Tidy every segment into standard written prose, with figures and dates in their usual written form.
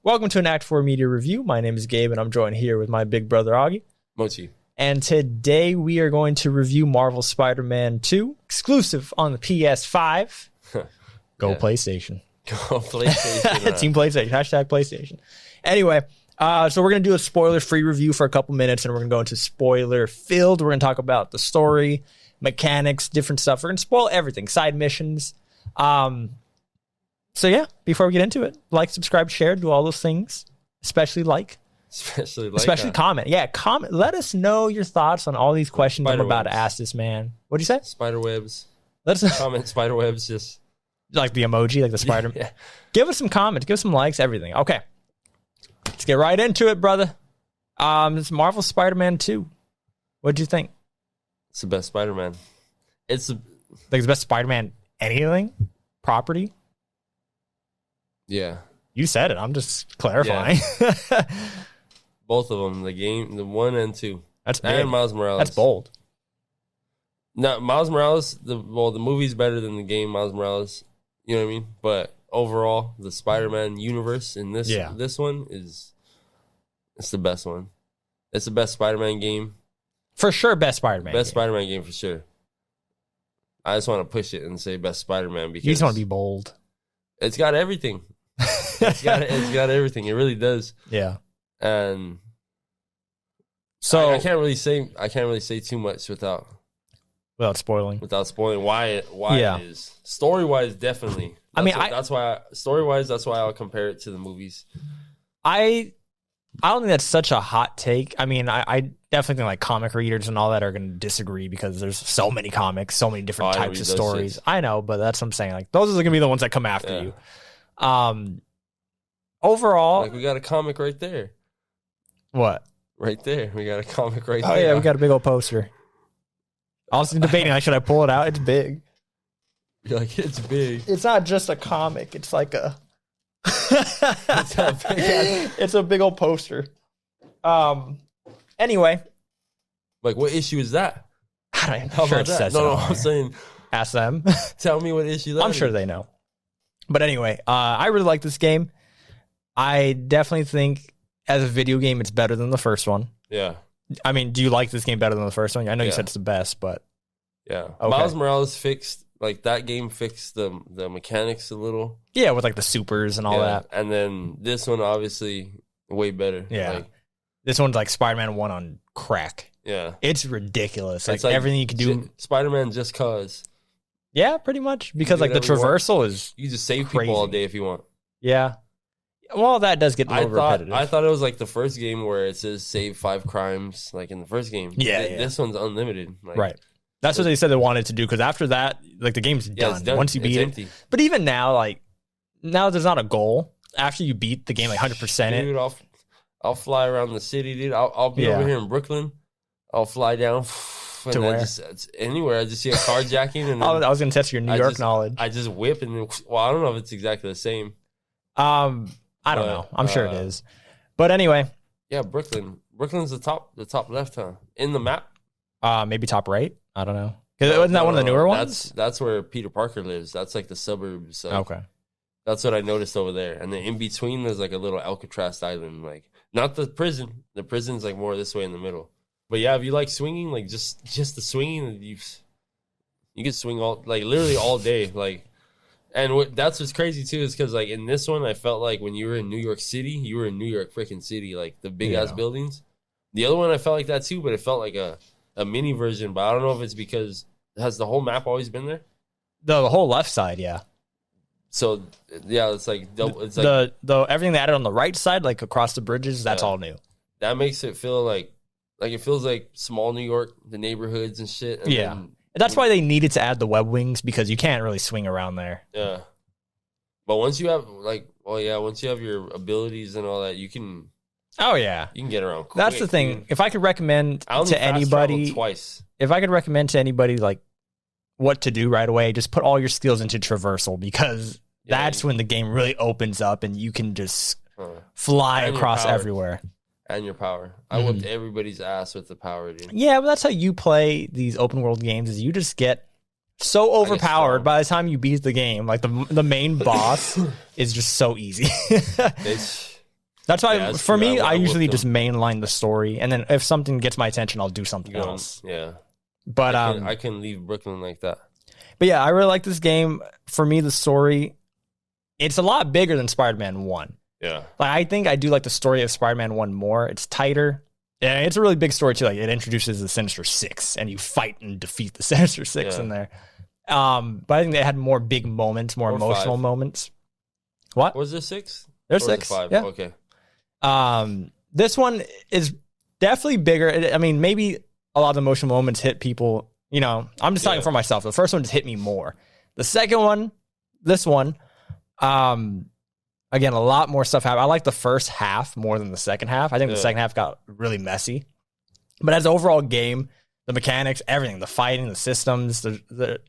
Welcome to an Act 4 Media Review. My name is Gabe, and I'm joined here with my big brother, Augie. Mochi. And today we are going to review Marvel Spider-Man 2, exclusive on the PS5. Go PlayStation. Go PlayStation. Team PlayStation. Hashtag PlayStation. Anyway, so we're going to do a spoiler-free review for a couple minutes, and we're going to go into spoiler-filled. We're going to talk about the story, mechanics, different stuff. We're going to spoil everything, side missions. So yeah, before we get into it, like, subscribe, share, do all those things. Especially comment. Yeah, comment. Let us know your thoughts on all these questions I'm about to ask this man. What'd you say? Spiderwebs. Let us know. Comment spiderwebs, just like the emoji, like the spider. Yeah. Give us some comments, give us some likes, everything. Okay, let's get right into it, brother. It's Marvel Spider-Man 2. What'd you think? It's the best Spider-Man. It's the best Spider-Man anything property. Yeah. You said it. I'm just clarifying. Yeah. Both of them, the 1 and 2. That's big. And Miles Morales. That's bold. No, Miles Morales, the movie's better than the game Miles Morales. You know what I mean? But overall, the Spider-Man universe in this one it's the best one. It's the best Spider-Man game. For sure, best Spider-Man game. Spider-Man game for sure. I just want to push it and say best Spider-Man because you just want to be bold. It's got everything. It's got everything. It really does. Yeah. And so I can't really say too much without spoiling why it is. Story-wise, definitely. That's why I'll compare it to the movies. I don't think that's such a hot take. I mean, I definitely think like comic readers and all that are going to disagree because there's so many comics, so many different types of stories. Shit. I know, but that's what I'm saying. Like those are going to be the ones that come after you. Overall, like we got a comic right there. What? Right there. We got a comic right there. Oh yeah, we got a big old poster. I was debating, like, should I pull it out? It's big. You're like, it's big. It's not just a comic. It's like a... It's a big old poster. Anyway. Like, what issue is that? I'm sure it says No, I'm saying... Ask them. Tell me what issue that I'm is. sure they know. But anyway, I really like this game. I definitely think as a video game, it's better than the first one. Yeah. I mean, do you like this game better than the first one? I know you said it's the best, but... Yeah. Okay. Miles Morales fixed the mechanics a little. Yeah, with like the supers and all that. And then this one, obviously, way better. Yeah. Like, this one's like Spider-Man 1 on crack. Yeah. It's ridiculous. Like everything you can do. Spider-Man just cause. Yeah, pretty much. Because like the traversal is you just save crazy. people all day if you want. Yeah. Well, that does get a little repetitive. I thought it was like the first game where it says save 5 crimes, like in the first game. Yeah. This one's unlimited. Like, right. That's what they said they wanted to do, because after that, like the game's done. It's done. Once you beat empty. it. But even now, like, now there's not a goal. After you beat the game, like 100% dude, I'll fly around the city, dude. I'll be over here in Brooklyn. I'll fly down. To where? Anywhere. I just see a carjacking. And I was going to test your New York knowledge. I just whip and then, well, I don't know if it's exactly the same. I don't know. I'm sure it is. But anyway. Yeah, Brooklyn. Brooklyn's the top left, huh? In the map? Maybe top right. I don't know. Wasn't that one of the newer ones? That's where Peter Parker lives. That's like the suburbs. So okay. That's what I noticed over there. And then in between, there's like a little Alcatraz island. Like, not the prison. The prison's like more this way in the middle. But yeah, if you like swinging, like just the swinging, you can swing literally all day. Like, and that's what's crazy too, is because like in this one, I felt like when you were in New York City, you were in New York freaking City, like the big ass buildings. The other one, I felt like that too, but it felt like a mini version. But I don't know if it's because has the whole map always been there? The whole left side, yeah. So yeah, it's like double. It's like the everything they added on the right side, like across the bridges, that's all new. That makes it feel like it feels like small New York, the neighborhoods and shit. And that's why they needed to add the web wings, because you can't really swing around there. Yeah. But once you have once you have your abilities and all that, you can. Oh yeah, you can get around quick. That's the thing. If I could recommend to anybody, like what to do right away, just put all your skills into traversal, because that's when the game really opens up and you can just fly across everywhere. and your power. I whooped everybody's ass with the power, dude. Yeah, but that's how you play these open world games. Is you just get so overpowered by the time you beat the game. Like the main boss is just so easy. That's why for me, I usually just mainline the story, and then if something gets my attention, I'll do something else. Yeah, but I can leave Brooklyn like that. But yeah, I really like this game. For me, the story, it's a lot bigger than Spider-Man 1. Yeah. Like, I think I do like the story of Spider-Man 1 more. It's tighter. And it's a really big story, too. Like, it introduces the Sinister Six, and you fight and defeat the Sinister Six in there. But I think they had more big moments, more emotional moments. What? Was there 6? There's 6. 5? Yeah. Okay. This one is definitely bigger. I mean, maybe a lot of the emotional moments hit people. You know, I'm just talking for myself. The first one just hit me more. The second one, this one, again, a lot more stuff happened. I like the first half more than the second half. I think the second half got really messy. But as an overall game, the mechanics, everything, the fighting, the systems,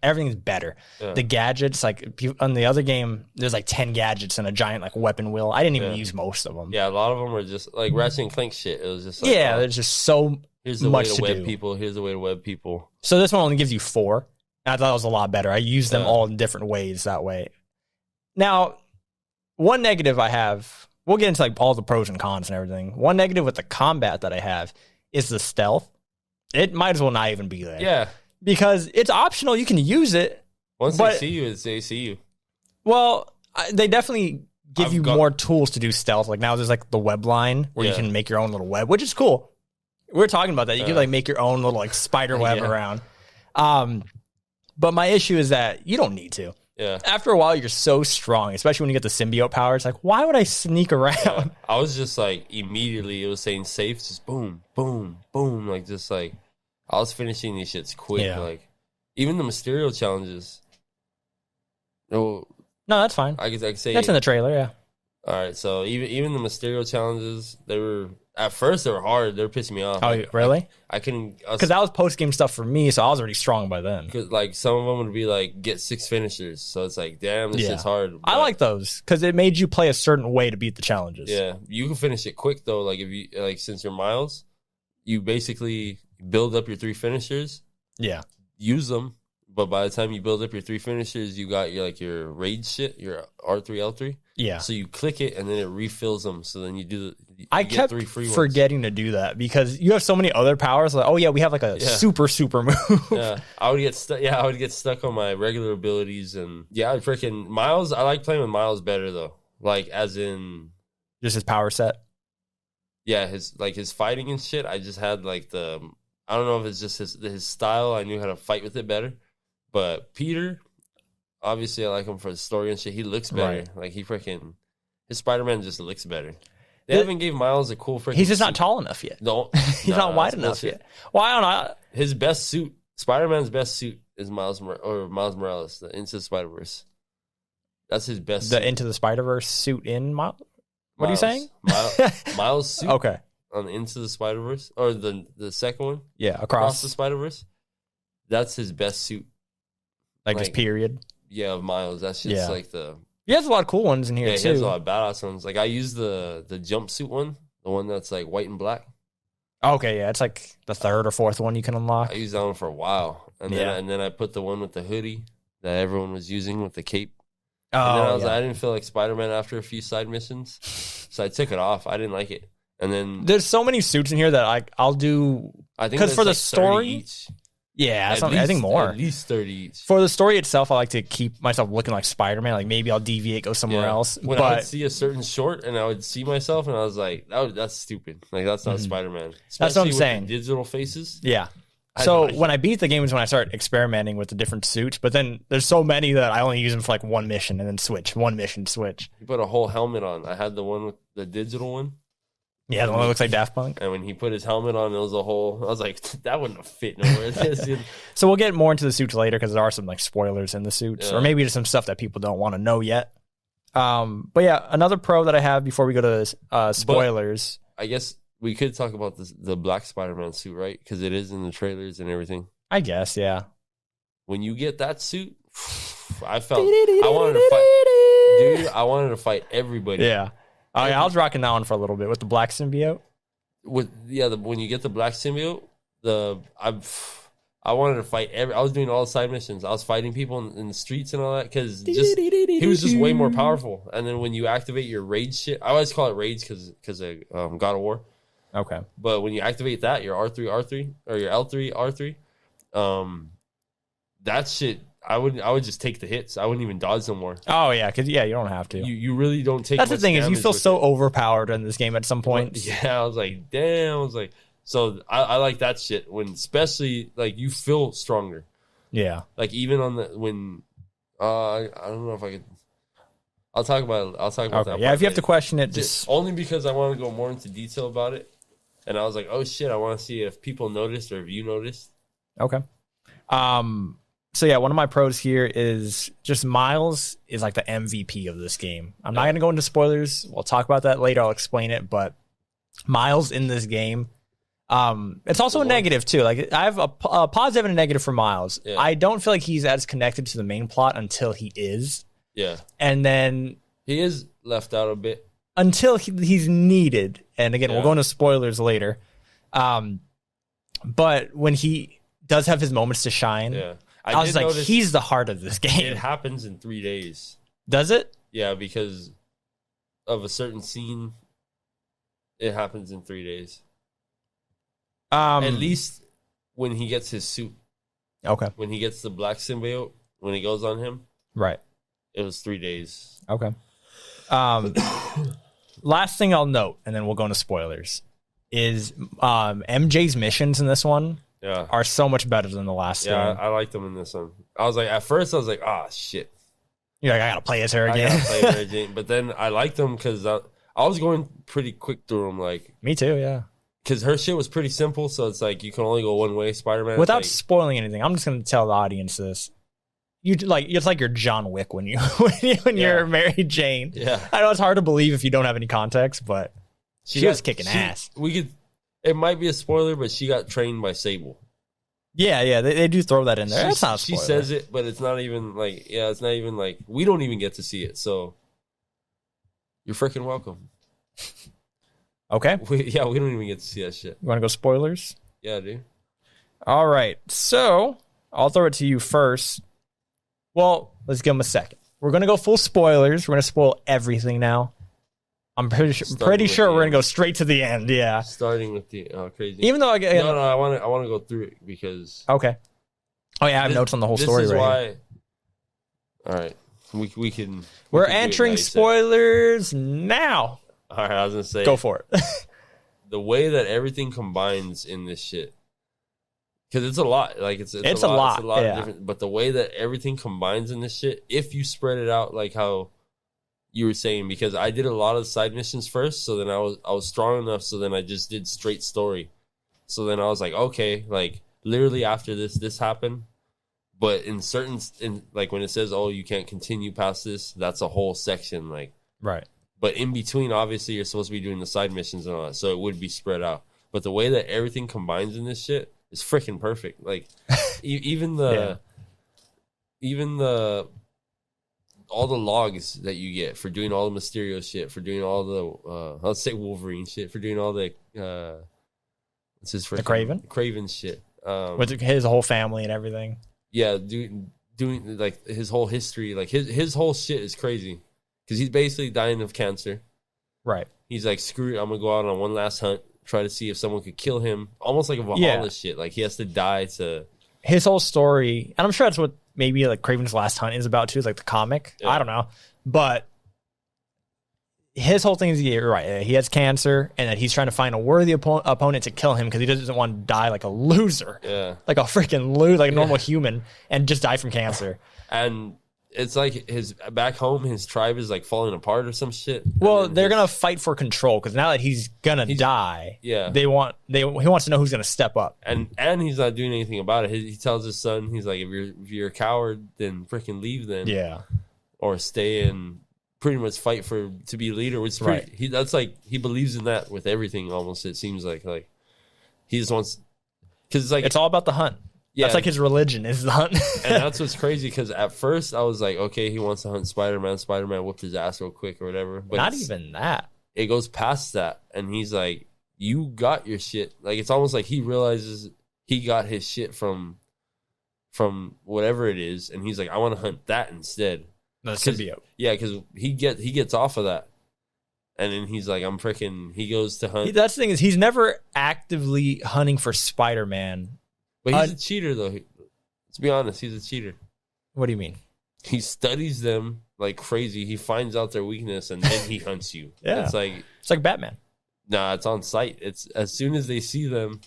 everything's better. Yeah. The gadgets, like on the other game, there's like 10 gadgets and a giant like weapon wheel. I didn't even use most of them. Yeah, a lot of them were just like Ratchet and Clank shit. It was just like, there's just so here's the much way to to web do. people. Here's the way to web people. So this one only gives you 4. And I thought it was a lot better. I used them all in different ways that way. Now, one negative I have, we'll get into like all the pros and cons and everything. One negative with the combat that I have is the stealth. It might as well not even be there. Yeah. Because it's optional. You can use it. Once they see you, they see you. Well, they definitely give you more tools to do stealth. Like now there's like the web line where you can make your own little web, which is cool. We're talking about that. You can like make your own little like spider web around. But my issue is that you don't need to. Yeah. After a while, you're so strong, especially when you get the symbiote power. It's like, why would I sneak around? Yeah. I was just like, immediately, it was saying safe, just boom, boom, boom. Like, just like, I was finishing these shits quick. Yeah. Like, even the Mysterio challenges. No, that's fine. I could say that's in the trailer, yeah. All right, so even the Mysterio challenges, they were at first they were hard. They were pissing me off. Oh, like, really? I couldn't because that was post game stuff for me, so I was already strong by then. Because like some of them would be like get 6 finishers, so it's like damn, this shit's hard. But I like those because it made you play a certain way to beat the challenges. Yeah, you can finish it quick though. Like if you like since you're Miles, you basically build up your 3 finishers. Yeah, use them. But by the time you build up your 3 finishers, you got your rage shit, your R3, L3. Yeah. So you click it and then it refills them. So then you do I kept 3 free forgetting to do that because you have so many other powers. Like, oh yeah, we have like a super move. Yeah, I would get stuck. Yeah, I would get stuck on my regular abilities and freaking Miles. I like playing with Miles better though. Like as in just his power set. Yeah, his fighting and shit. I just had like I don't know if it's just his style. I knew how to fight with it better. But Peter, obviously, I like him for the story and shit. He looks better. Right. Like, his Spider-Man just looks better. They haven't gave Miles a cool freaking He's just suit. not tall enough yet. He's not wide enough yet. Well, I don't know. His best suit, Spider-Man's best suit is Miles Morales, the Into the Spider-Verse. That's his best suit. The Into the Spider-Verse suit in Miles? What are you saying? Miles' suit. Okay. On Into the Spider-Verse, or the second one. Yeah, across the Spider-Verse. That's his best suit. Like just period. Yeah, of Miles. That's just like he has a lot of cool ones in here too. He has a lot of badass ones. Like I use the jumpsuit one, the one that's like white and black. Okay, yeah, it's like the 3rd or 4th one you can unlock. I used that one for a while, and then I put the one with the hoodie that everyone was using with the cape. Oh, and then I was like, I didn't feel like Spider-Man after a few side missions, so I took it off. I didn't like it, and then there's so many suits in here that I'll do. I think because for the like story. Each. Yeah, I think more. At least 30 each. For the story itself, I like to keep myself looking like Spider-Man. Like maybe I'll deviate, go somewhere else. When I would see a certain short and I would see myself and I was like, that's stupid. Like that's not Spider-Man. Especially that's what I'm saying. Digital faces. Yeah. So when I beat the game is when I start experimenting with the different suits. But then there's so many that I only use them for like one mission and then switch. One mission, switch. You put a whole helmet on. I had the one with the digital one. Yeah, the one that looks like Daft Punk. And when he put his helmet on, it was a whole... I was like, that wouldn't have fit nowhere. So we'll get more into the suits later because there are some like spoilers in the suits. Or maybe just some stuff that people don't want to know yet. But yeah, another pro that I have before we go to spoilers. But I guess we could talk about the black Spider-Man suit, right? Because it is in the trailers and everything. I guess, yeah. When you get that suit, I wanted to fight... Dude, I wanted to fight everybody. Yeah. Oh, yeah, I was rocking that one for a little bit with the black symbiote. when you get the black symbiote, I wanted to fight I was doing all the side missions. I was fighting people in the streets and all that because he was just way more powerful. And then when you activate your rage shit, I always call it rage because of God of War. Okay. But when you activate that, your R3 or your L3 R3, that shit, I would just take the hits. I wouldn't even dodge no more. Oh yeah, because you don't have to. You really don't take. That's the thing is you feel so it. overpowered in this game at some point. Yeah, I was like, damn. I was like. So I like that shit when, especially like you feel stronger. Yeah. Like even on when I don't know if I could. I'll talk about it. I'll talk about that. Yeah, if you have to question it, just only because I want to go more into detail about it. And I was like, oh shit, I want to see if people noticed or if you noticed. Okay. So yeah, one of my pros here is just Miles is like the MVP of this game. I'm not gonna go into spoilers. We'll talk about that later. I'll explain it, but Miles in this game. It's also a negative too. Like I have a positive and a negative for Miles. Yeah. I don't feel like he's as connected to the main plot until he is. Yeah. And then he is left out a bit until he's needed. And again, we'll go into spoilers later. But when he does have his moments to shine, I was like, he's the heart of this game. It happens in 3 days. Does it? Yeah, because of a certain scene. It happens in 3 days. At least when he gets his suit. Okay. When he gets the black symbiote, when he goes on him. Right. It was 3 days. Okay. Last thing I'll note, and then we'll go into spoilers, is MJ's missions in this one are so much better than the last game. Yeah, I liked them in this one. I was like, at first I was like, shit. You're like, I gotta play as her again. But then I liked them because I was going pretty quick through them. Like, me too, yeah. Because her shit was pretty simple, so it's like you can only go one way. Spider-Man. Without spoiling anything, I'm just going to tell the audience this. It's like you're John Wick when you're Mary Jane. Yeah, I know it's hard to believe if you don't have any context, but she was kicking ass. It might be a spoiler, but she got trained by Sable. Yeah, they do throw that in there. That's not a spoiler. She says it, but it's not even like it's not even like we don't even get to see it. So you're freaking welcome. Okay. We don't even get to see that shit. You want to go spoilers? Yeah, dude. All right. So I'll throw it to you first. Well, let's give them a second. We're going to go full spoilers. We're going to spoil everything now. I'm pretty sure we're going to go straight to the end. Yeah. Starting with the crazy. Even though I want to go through it because. Okay. Oh yeah, I have notes on the whole story. This is right why. Here. All right, we can. We're entering spoilers now. All right, I was gonna say, go for it. The way that everything combines in this shit, because it's a lot. Like it's a lot. It's a lot of different. But the way that everything combines in this shit, if you spread it out like how you were saying, because I did a lot of side missions first, so then I was strong enough, so then I just did straight story. So then I was like, okay, like literally after this happened, but in like when it says, oh, you can't continue past this, that's a whole section, like right. But in between, obviously, you're supposed to be doing the side missions and all that, so it would be spread out. But the way that everything combines in this shit is freaking perfect. Like, even the all the logs that you get for doing all the Mysterio shit, for doing all the let's say Wolverine shit, for doing all the what's his freaking Craven shit, with his whole family and everything. Yeah, doing like his whole history, like his whole shit is crazy. Because he's basically dying of cancer. Right. He's like, screw it, I'm going to go out on one last hunt, try to see if someone could kill him. Almost like a Valhalla shit. Like, he has to die to... His whole story, and I'm sure that's what maybe like Kraven's Last Hunt is about too, is like the comic. Yeah. I don't know. But his whole thing is, you're right, he has cancer, and that he's trying to find a worthy opponent to kill him because he doesn't want to die like a loser. Yeah. Like a freaking loser, like a normal human, and just die from cancer. And... it's like his back home, his tribe is like falling apart or some shit. Well, they're gonna fight for control because now that he's gonna die, he wants to know who's gonna step up. And he's not doing anything about it. He tells his son, he's like, if you're a coward, then freaking leave then. Yeah. Or stay and pretty much fight to be leader. Which right. That's like he believes in that with everything almost. It seems like he just wants, because it's like it's all about the hunt. Yeah. That's like his religion is the hunt. And that's what's crazy because at first I was like, okay, he wants to hunt Spider-Man. Spider-Man whooped his ass real quick or whatever. But not even that. It goes past that. And he's like, you got your shit. Like, it's almost like he realizes he got his shit from whatever it is, and he's like, I want to hunt that instead. The symbiote. Yeah, because he gets off of that. And then he's like, he goes to hunt. That's the thing is, he's never actively hunting for Spider-Man. But he's a cheater, though. Let's be honest, he's a cheater. What do you mean? He studies them like crazy. He finds out their weakness, and then he hunts you. Yeah. It's like Batman. Nah, it's on sight. It's as soon as they see them.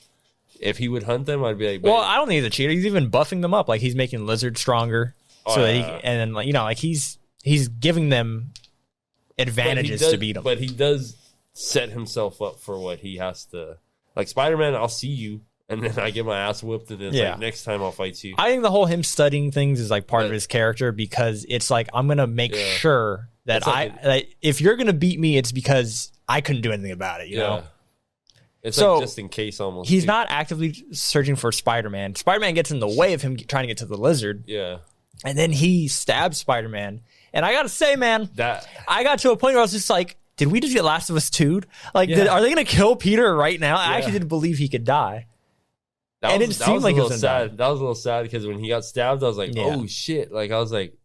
If he would hunt them, I'd be like, well, I don't think he's a cheater. He's even buffing them up. Like, he's making Lizard stronger. So that and then, like, you know, like he's giving them advantages to beat them. But he does set himself up for what he has to. Like, Spider-Man, I'll see you, and then I get my ass whipped, and it's like, next time I'll fight you. I think the whole him studying things is like part of his character, because it's like, I'm gonna make sure that that if you're gonna beat me, it's because I couldn't do anything about it. You know. It's so, like, just in case almost. He's not actively searching for Spider-Man. Spider-Man gets in the way of him trying to get to the Lizard. Yeah. And then he stabs Spider-Man. And I gotta say, man, I got to a point where I was just like, did we just get Last of Us 2'd? Like, are they gonna kill Peter right now? I actually didn't believe he could die. It seemed like it was sad. That was a little sad, because when he got stabbed, I was like, oh shit. Like, I was like,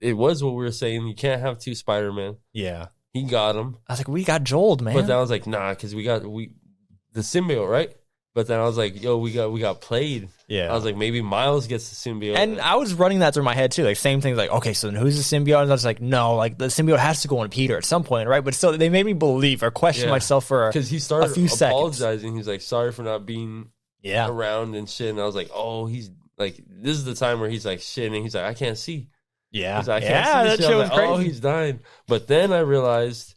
it was what we were saying. You can't have two Spider-Man. Yeah. He got him. I was like, we got Joel, man. But then I was like, nah, because the symbiote, right? But then I was like, yo, we got played. Yeah. I was like, maybe Miles gets the symbiote. And I was running that through my head too. Like, same thing, like, okay, so then who's the symbiote? And I was like, no, like, the symbiote has to go on Peter at some point, right? But still, they made me believe or question myself for because he started a few apologizing. Seconds. He's like, sorry for not being around and shit. And I was like, oh, he's like, this is the time where he's like, shit. And he's like, I can't see. Yeah. He's like, I can't see that shit was like, crazy. Oh, he's dying. But then I realized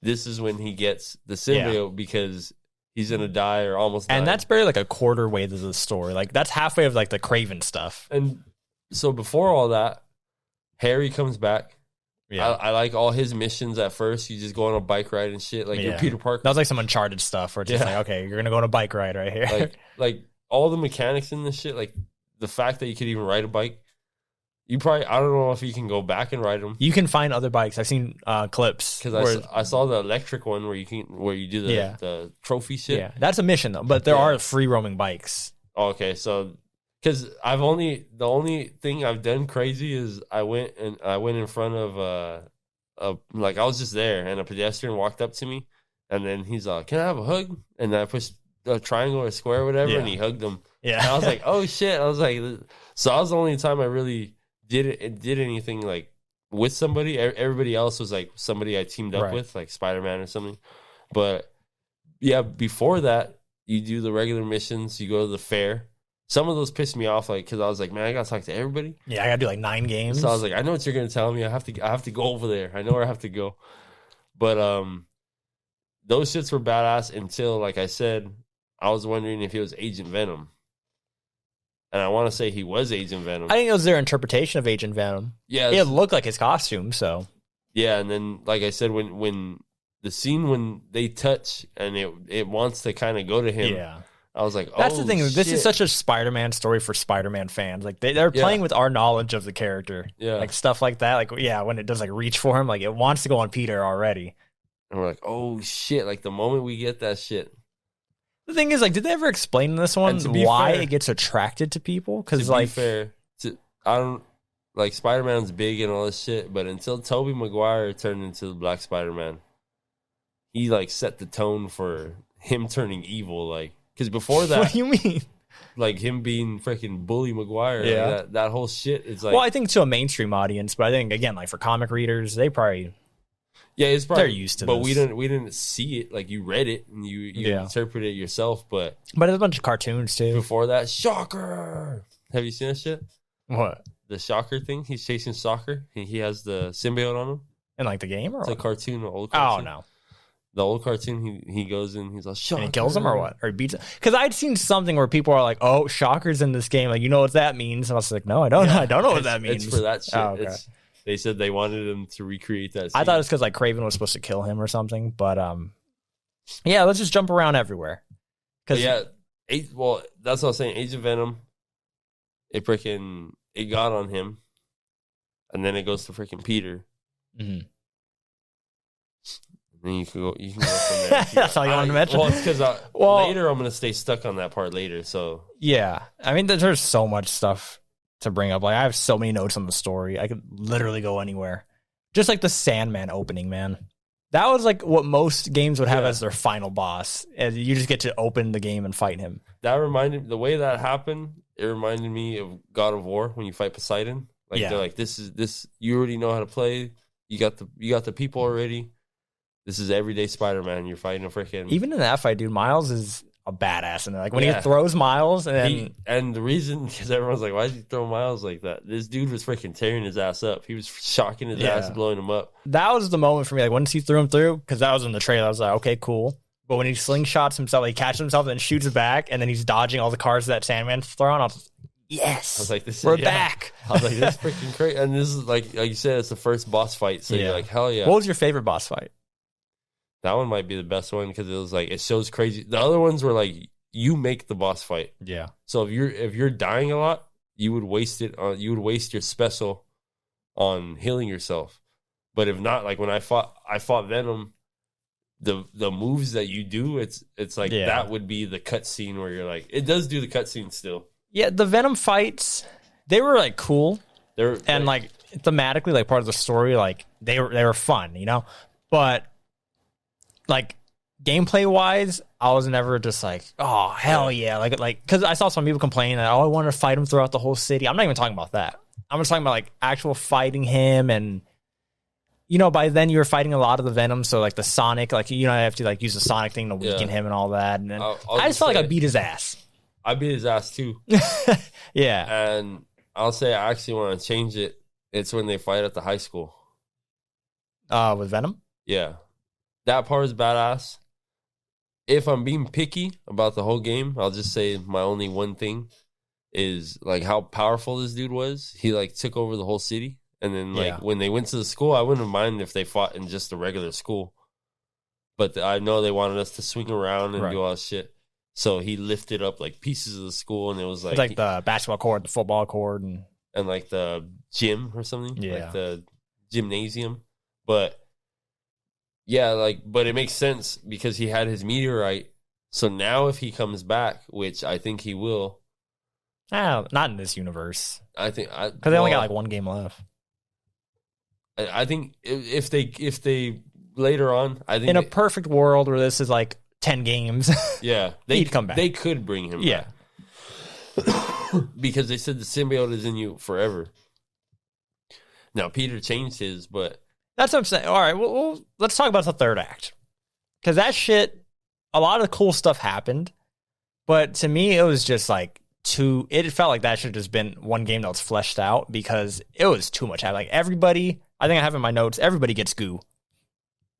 this is when he gets the symbiote because he's gonna die or almost die. And that's barely like a quarter way to the story. Like, that's halfway of like the Craven stuff. And so before all that, Harry comes back. Yeah, I like all his missions at first. You just go on a bike ride and shit. Like, you're Peter Parker. That was like some Uncharted stuff where it's just like, okay, you're gonna go on a bike ride right here. Like all the mechanics in this shit, like the fact that you could even ride a bike. You probably, I don't know if you can go back and ride them. You can find other bikes. I've seen clips. Because I saw the electric one where you do the trophy shit. Yeah, that's a mission though. But there are free roaming bikes. Okay, so because the only thing I've done crazy is I went in front of like, I was just there and a pedestrian walked up to me, and then he's like, "Can I have a hug?" And I pushed a triangle or a square or whatever, and he hugged him. Yeah, and I was like, "Oh shit!" I was like, so that was the only time I really did anything like with somebody. Everybody else was like somebody I teamed up with, like Spider-Man or something. But yeah, before that, you do the regular missions. You go to the fair. Some of those pissed me off, like, because I was like, man, I gotta talk to everybody. Yeah, I gotta do like 9 games. So I was like, I know what you're gonna tell me. I have to go over there. I know where I have to go. But those shits were badass until, like I said, I was wondering if he was Agent Venom. And I want to say he was Agent Venom. I think it was their interpretation of Agent Venom. Yeah. It looked like his costume, so. Yeah, and then, like I said, when the scene when they touch and it wants to kind of go to him, I was like, oh, that's the thing. shit. This is such a Spider-Man story for Spider-Man fans. Like, they're playing with our knowledge of the character. Yeah. Like, stuff like that. Like, when it does, like, reach for him, like, it wants to go on Peter already. And we're like, oh, shit. Like, the moment we get that shit. The thing is, like, did they ever explain in this one why it gets attracted to people? Because, like, fair, I don't like Spider-Man's big and all this shit, but until Tobey Maguire turned into the Black Spider-Man, he like set the tone for him turning evil. Like, because before that, what do you mean? Like him being freaking Bully Maguire, like that whole shit is like. Well, I think to a mainstream audience, but I think again, like for comic readers, they probably. Yeah, it's probably they're used to but this. we didn't see it. Like, you read it and you interpret it yourself, but there's a bunch of cartoons too. Before that, Shocker. Have you seen that shit? What? The Shocker thing? He's chasing Shocker. He has the symbiote on him. In like the game, or it's what? A cartoon, an old cartoon. Oh no. The old cartoon, he goes in, he's like, Shocker. And he kills him or what? Or he beats him? Because I'd seen something where people are like, oh, Shocker's in this game. Like, you know what that means? And I was like, no, I don't. I don't know what that means. It's for that shit. Oh, okay. They said they wanted him to recreate that scene. I thought it was because like Craven was supposed to kill him or something. But yeah, let's just jump around everywhere. Well, that's what I was saying. Agent Venom, it got on him. And then it goes to freaking Peter. Mm-hmm. And you can go from there. That's all you wanted to mention? Well, it's because later I'm going to stay stuck on that part later. So yeah, I mean, there's so much stuff to bring up. Like, I have so many notes on the story. I could literally go anywhere. Just like the Sandman opening, man. That was like what most games would have as their final boss. And you just get to open the game and fight him. That reminded the way that happened. It reminded me of God of War when you fight Poseidon. Like they're like, this. You already know how to play. You got the people already. This is everyday Spider-Man. You're fighting a freaking. Even in that fight, dude, Miles is a badass. And like when he throws Miles, and the reason because everyone's like, why did you throw Miles like that? This dude was freaking tearing his ass up. He was shocking his ass, blowing him up. That was the moment for me. Like once he threw him through, because that was in the trailer. I was like, okay, cool. But when he slingshots himself, he catches himself and then shoots it back, and then he's dodging all the cars that Sandman's throwing. I was like, yes, we're back. I was like, this is freaking crazy. And this is like you said, it's the first boss fight. So you're like, hell yeah. What was your favorite boss fight? That one might be the best one because it was like it shows crazy. The other ones were like you make the boss fight. Yeah. So if you're dying a lot, you would waste it on you would waste your special on healing yourself. But if not, like when I fought Venom, the moves that you do, it's like that would be the cutscene where you're like it does do the cutscene still. Yeah, the Venom fights, they were like cool. And like thematically, like part of the story, like they were fun, you know? But like gameplay wise, I was never just like, oh hell yeah, like because I saw some people complaining that I wanted to fight him throughout the whole city. I'm not even talking about that. I'm just talking about like actual fighting him, and you know by then you're fighting a lot of the Venom, so like the Sonic, like you know I have to like use the Sonic thing to weaken him and all that. And then I just felt like I beat his ass. I beat his ass too. Yeah, and I'll say I actually want to change it. It's when they fight at the high school. With Venom. Yeah. That part is badass. If I'm being picky about the whole game, I'll just say my only one thing is like how powerful this dude was. He like took over the whole city. And then like when they went to the school, I wouldn't mind if they fought in just a regular school. But I know they wanted us to swing around and do all that shit. So he lifted up like pieces of the school, and it was like the basketball court, the football court, and like the gym or something. Yeah. Like the gymnasium. But yeah, like, but it makes sense because he had his meteorite. So now if he comes back, which I think he will. Not in this universe. I think because they only got like one game left. I think if they later on, I think in a perfect world where this is like 10 games, he'd come back. They could bring him back. Because they said the symbiote is in you forever. Now Peter changed his, but. That's what I'm saying. All right, well, let's talk about the third act. Because that shit, a lot of cool stuff happened. But to me, it was just like it felt like that should have just been one game that was fleshed out because it was too much. Like everybody, I think I have in my notes, everybody gets goo.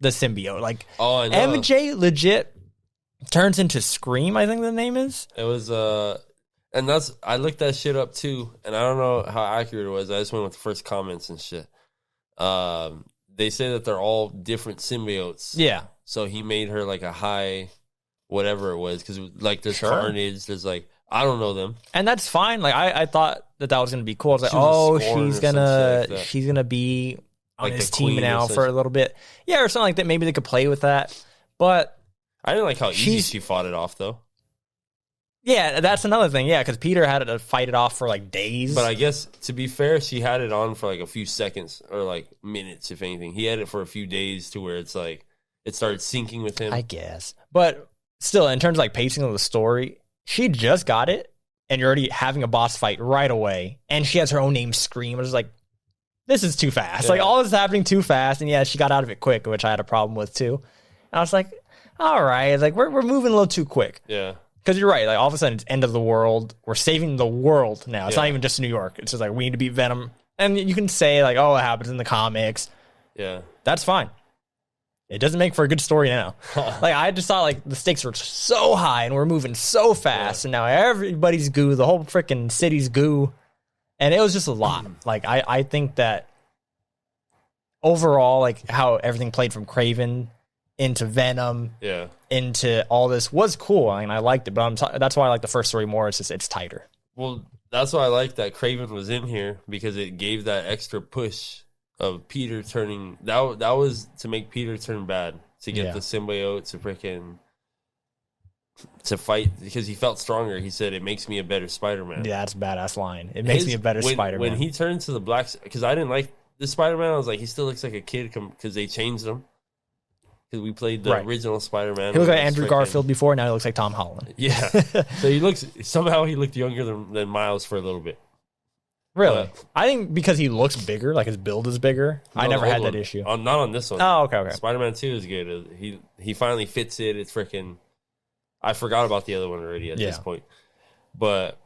The symbiote. Like MJ legit turns into Scream, I think the name is. It was, and I looked that shit up too. And I don't know how accurate it was. I just went with the first comments and shit. They say that they're all different symbiotes. Yeah. So he made her like a high, whatever it was, because like there's Carnage, there's like I don't know them, and that's fine. Like I thought that was gonna be cool. I was like, she's gonna be on his team now for a little bit, or something like that. Maybe they could play with that. But I didn't like how easy she fought it off though. Yeah, that's another thing. Yeah, because Peter had to fight it off for like days. But I guess, to be fair, she had it on for like a few seconds or like minutes, if anything. He had it for a few days to where it's like it started syncing with him. I guess. But still, in terms of like pacing of the story, she just got it and you're already having a boss fight right away. And she has her own name, Scream. I was like, this is too fast. Yeah. Like all this is happening too fast. And yeah, she got out of it quick, which I had a problem with too. And I was like, all right, like we're moving a little too quick. Yeah. Because you're right, like all of a sudden it's end of the world. We're saving the world now. It's not even just New York. It's just like we need to beat Venom. And you can say like, oh, it happens in the comics. Yeah. That's fine. It doesn't make for a good story now. Like I just thought like the stakes were so high and we're moving so fast and now everybody's goo, the whole freaking city's goo. And it was just a lot. Like I think that overall, like how everything played from Kraven into Venom, into all this was cool. I mean, I liked it, but that's why I like the first story more. It's just it's tighter. Well, that's why I like that Kraven was in here because it gave that extra push of Peter turning. That was to make Peter turn bad. to get the symbiote to fight because he felt stronger. He said, "It makes me a better Spider-Man." Yeah, that's a badass line. It makes me a better Spider-Man. When he turned to the black, because I didn't like the Spider-Man, I was like, he still looks like a kid because they changed him. Because we played the original Spider-Man. He looked like Andrew Garfield before, now he looks like Tom Holland. Yeah. So he looked younger than Miles for a little bit. Really? I think because he looks bigger, like his build is bigger. I never had that issue. Not on this one. Oh, okay. Spider-Man 2 is good. He finally fits it. It's freaking... I forgot about the other one already at this point. But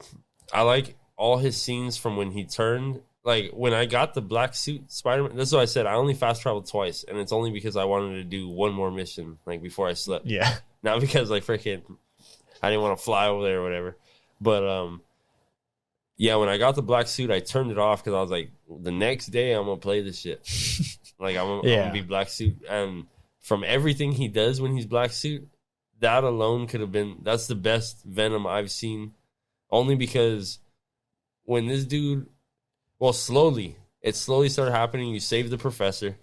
I like all his scenes from when he turned... Like, when I got the black suit Spider-Man, that's what I said. I only fast traveled twice, and it's only because I wanted to do one more mission, like, before I slept. Yeah. Not because, like, freaking, I didn't want to fly over there or whatever. But, yeah, when I got the black suit, I turned it off because I was like, the next day I'm going to play this shit. Like, I'm going to be black suit. And from everything he does when he's black suit, that alone could have been, that's the best Venom I've seen. Only because when this dude... Well, it slowly started happening. You save the professor.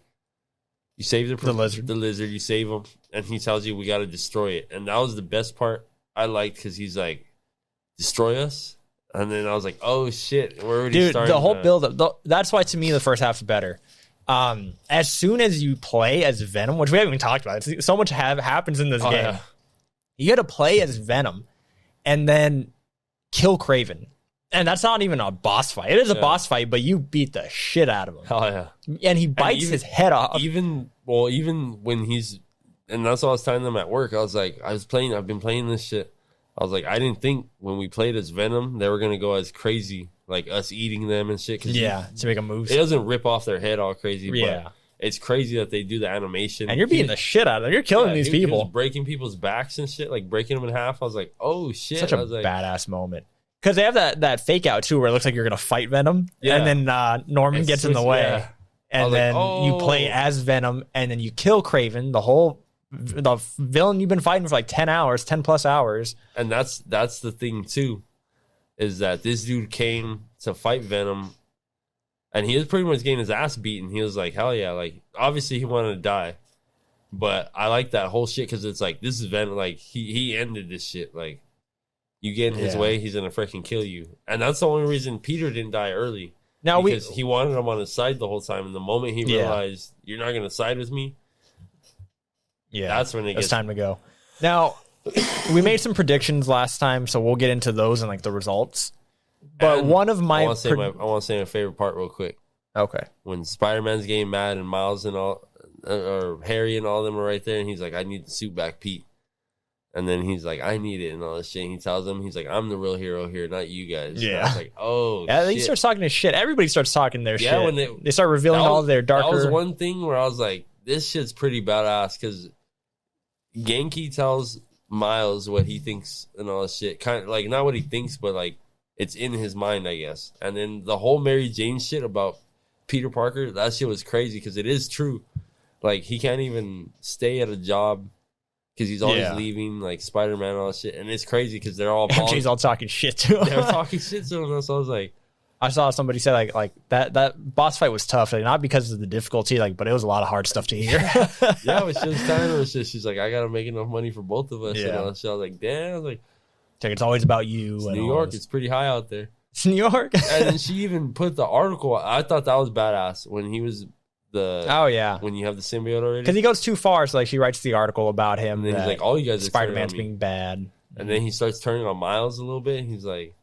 You save the lizard. You save him. And he tells you we got to destroy it. And that was the best part I liked because he's like, destroy us? And then I was like, oh, shit. We're already starting. Dude, the whole build-up. That's why, to me, the first half's better. As soon as you play as Venom, which we haven't even talked about, so much happens in this game. Yeah. You got to play as Venom and then kill Kraven. And that's not even a boss fight. It is a boss fight, but you beat the shit out of him. Hell yeah. And he bites his head off. Even when he's... And that's what I was telling them at work. I was like, I've been playing this shit. I was like, I didn't think when we played as Venom, they were going to go as crazy, like us eating them and shit. To make a move. It doesn't rip off their head all crazy, but it's crazy that they do the animation. And you're beating the shit out of them. You're killing these people. He was breaking people's backs and shit, like breaking them in half. I was like, oh, shit. Such a badass moment. Because they have that fake out, too, where it looks like you're going to fight Venom. Yeah. And then Norman gets in the way. Yeah. And then you play as Venom, and then you kill Kraven, the villain you've been fighting for like 10 plus hours. And that's the thing, too, is that this dude came to fight Venom, and he was pretty much getting his ass beaten. He was like, hell yeah. Like, obviously, he wanted to die. But I like that whole shit because it's like, this is Venom. Like, he ended this shit. Like, you get in his way, he's going to freaking kill you. And that's the only reason Peter didn't die early. Because he wanted him on his side the whole time. And the moment he realized, you're not going to side with me, that's when it's time to go. Now, we made some predictions last time, so we'll get into those and like the results. But one of my... I want to say my favorite part real quick. Okay. When Spider-Man's getting mad and Miles and all, or Harry and all of them are right there, and he's like, I need the suit back, Pete. And then he's like, I need it and all this shit. And he tells them, he's like, I'm the real hero here, not you guys. Yeah. And I was like, oh, yeah, shit. He starts talking his shit. Everybody starts talking their shit. When they start revealing all their darker... That was one thing where I was like, this shit's pretty badass because Genki tells Miles what he thinks and all this shit. Kind of like, not what he thinks, but like, it's in his mind, I guess. And then the whole Mary Jane shit about Peter Parker, that shit was crazy because it is true. Like, he can't even stay at a job because he's always leaving, like Spider-Man and all that shit. And it's crazy because they're all MJ's all talking shit to him. They're talking shit to him. So I was like... I saw somebody say like that boss fight was tough, like, not because of the difficulty, like, but it was a lot of hard stuff to hear. Yeah, but she was telling us, she's like, I got to make enough money for both of us. Yeah. And all that shit. I was like, damn. I was like... It's always about you. It's New York. It's pretty high out there. It's New York. And then she even put the article... I thought that was badass when he was... when you have the symbiote already, because he goes too far, so like she writes the article about him, and then he's like, all you guys are Spider-Man's being bad, and then he starts turning on Miles a little bit. He's like,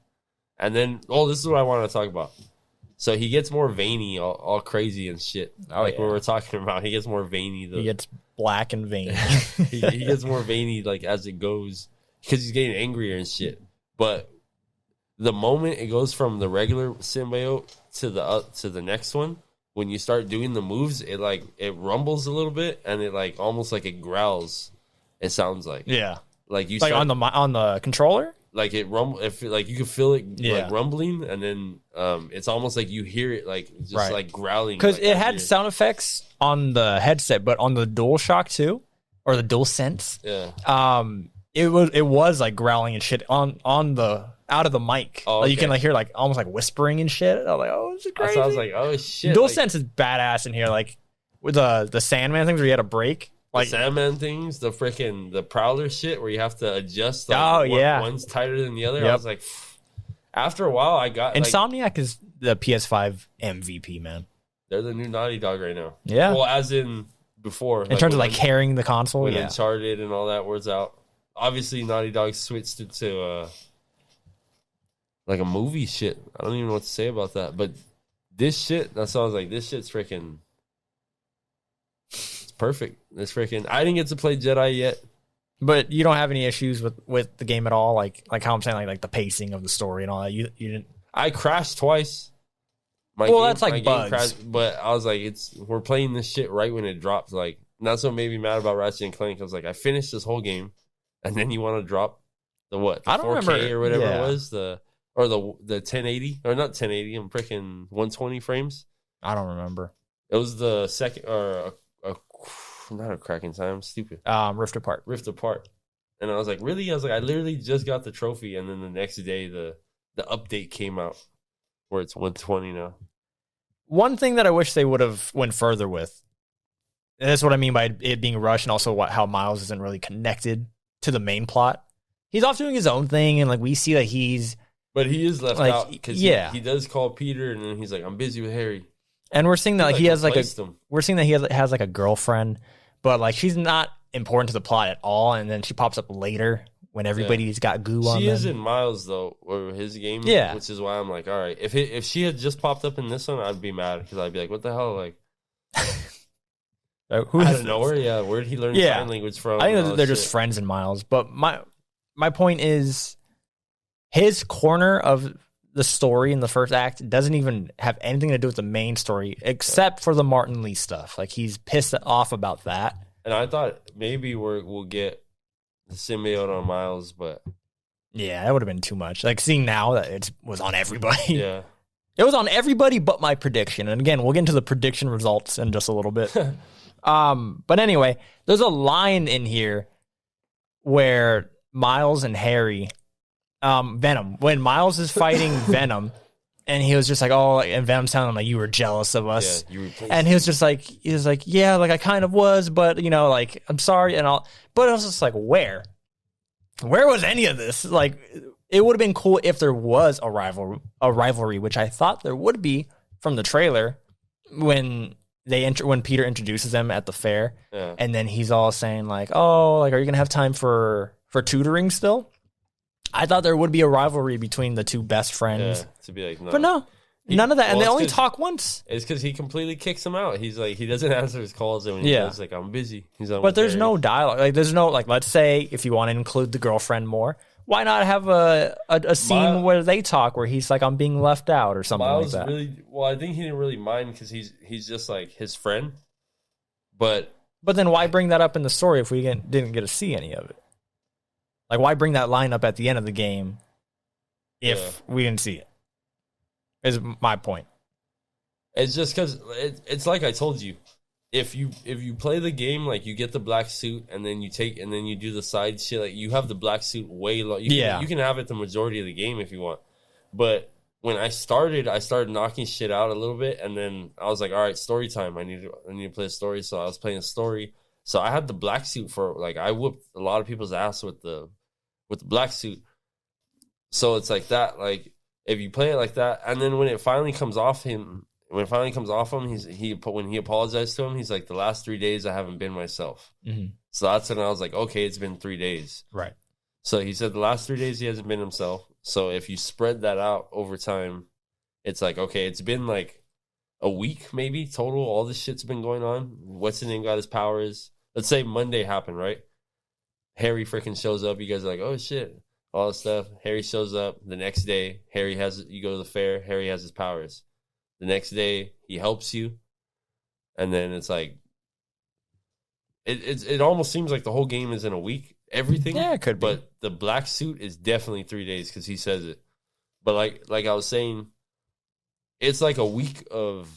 and then this is what I want to talk about. So he gets more veiny, all crazy and shit, what we're talking about. He gets more veiny. He gets black and veiny. he gets more veiny like as it goes because he's getting angrier and shit. But the moment it goes from the regular symbiote to the next one, when you start doing the moves, it rumbles a little bit, and it like almost like it growls. It sounds like like you like on the controller, like it rumble. If like you can feel it like rumbling, and then it's almost like you hear it like just like growling. Because it had sound effects on the headset, but on the DualShock 2 or the DualSense, it was like growling and shit on the out of the mic. Oh, okay. You can like hear like almost like whispering and shit. I was like, oh, this is crazy. So I was like, oh shit. DualSense is badass in here. Like with the Sandman things where you had a break. Like Sandman things, the freaking the Prowler shit where you have to adjust. Like, one's tighter than the other. Yep. I was like, after a while, I got Insomniac is the PS5 MVP, man. They're the new Naughty Dog right now. Yeah. Well, as in before, in terms of like carrying the console, when Uncharted and all that was out. Obviously, Naughty Dog switched it to like a movie shit. I don't even know what to say about that, but this shit, that's why I was like, this shit's freaking. It's perfect. It's freaking. I didn't get to play Jedi yet. But you don't have any issues with the game at all, like how I'm saying, like the pacing of the story and all that. You didn't. I crashed twice. That's like bugs. Crashed, but I was like, we're playing this shit right when it drops. Like, that's what made me mad about Ratchet and Clank. I was like, I finished this whole game, and then you want to drop the what? The I don't 4K remember or whatever it was, the 1080 or not 1080. I'm freaking 120 frames. I don't remember. It was the second or not a cracking time. Stupid. Rift Apart. And I was like, really? I was like, I literally just got the trophy, and then the next day the update came out where it's 120 now. One thing that I wish they would have went further with, and that's what I mean by it being rushed, and also how Miles isn't really connected to the main plot. He's off doing his own thing, and like we see that he's. But he is left out because he does call Peter, and then he's like, "I'm busy with Harry." And we're seeing that he has like has like a girlfriend, but like she's not important to the plot at all. And then she pops up later when everybody's got goo on them. She is in Miles though, or his game, which is why I'm like, all right. If she had just popped up in this one, I'd be mad because I'd be like, what the hell, like. Who out of nowhere, where did he learn sign language from? I think they're just friends in Miles, but my point is, his corner of the story in the first act doesn't even have anything to do with the main story, except for the Martin Lee stuff. Like he's pissed off about that. And I thought maybe we'll get the symbiote on Miles, but yeah, that would have been too much. Like seeing now that it was on everybody. Yeah, it was on everybody but my prediction. And again, we'll get into the prediction results in just a little bit. But anyway, there's a line in here where Miles and Harry, Venom, when Miles is fighting Venom, and he was just like, oh, and Venom's telling him like, you were jealous of us. Yeah, and he was like, yeah, like I kind of was, but you know, like, I'm sorry. And but I was just like, where was any of this? Like, it would have been cool if there was a rivalry, which I thought there would be from the trailer when Peter introduces them at the fair, and then he's all saying like, "Oh, like, are you gonna have time for tutoring still?" I thought there would be a rivalry between the two best friends, to be like, no. But no, none of that, and they only talk once. It's because he completely kicks him out. He's like, he doesn't answer his calls, and when he does, like, I'm busy. But there's no dialogue. Like, there's no like, let's say if you want to include the girlfriend more, why not have a scene where they talk, where he's like, I'm being left out or something like that? I think he didn't really mind because he's just like his friend. But then why bring that up in the story if we didn't get to see any of it? Like, why bring that line up at the end of the game if we didn't see it? Is my point. It's just because it's like I told you. If you play the game, like, you get the black suit and then you do the side shit, like, you have the black suit way low. You can have it the majority of the game if you want. But when I started knocking shit out a little bit, and then I was like, all right, story time. I need to play a story, so I was playing a story. So I had the black suit for, like, I whooped a lot of people's ass with the black suit. So it's like that, like, if you play it like that, and then when it finally comes off him, when he apologized to him, he's like, the last 3 days I haven't been myself. Mm-hmm. So that's when I was like, okay, it's been 3 days. Right. So he said the last 3 days he hasn't been himself. So if you spread that out over time, it's like, okay, it's been like a week maybe total. All this shit's been going on. What's the name got his powers? Let's say Monday happened, right? Harry freaking shows up. You guys are like, oh shit, all this stuff. Harry shows up. The next day, you go to the fair. Harry has his powers. The next day, he helps you. And then it's like, it almost seems like the whole game is in a week. Everything. Yeah, it could be. But the black suit is definitely 3 days because he says it. But like I was saying, it's like a week of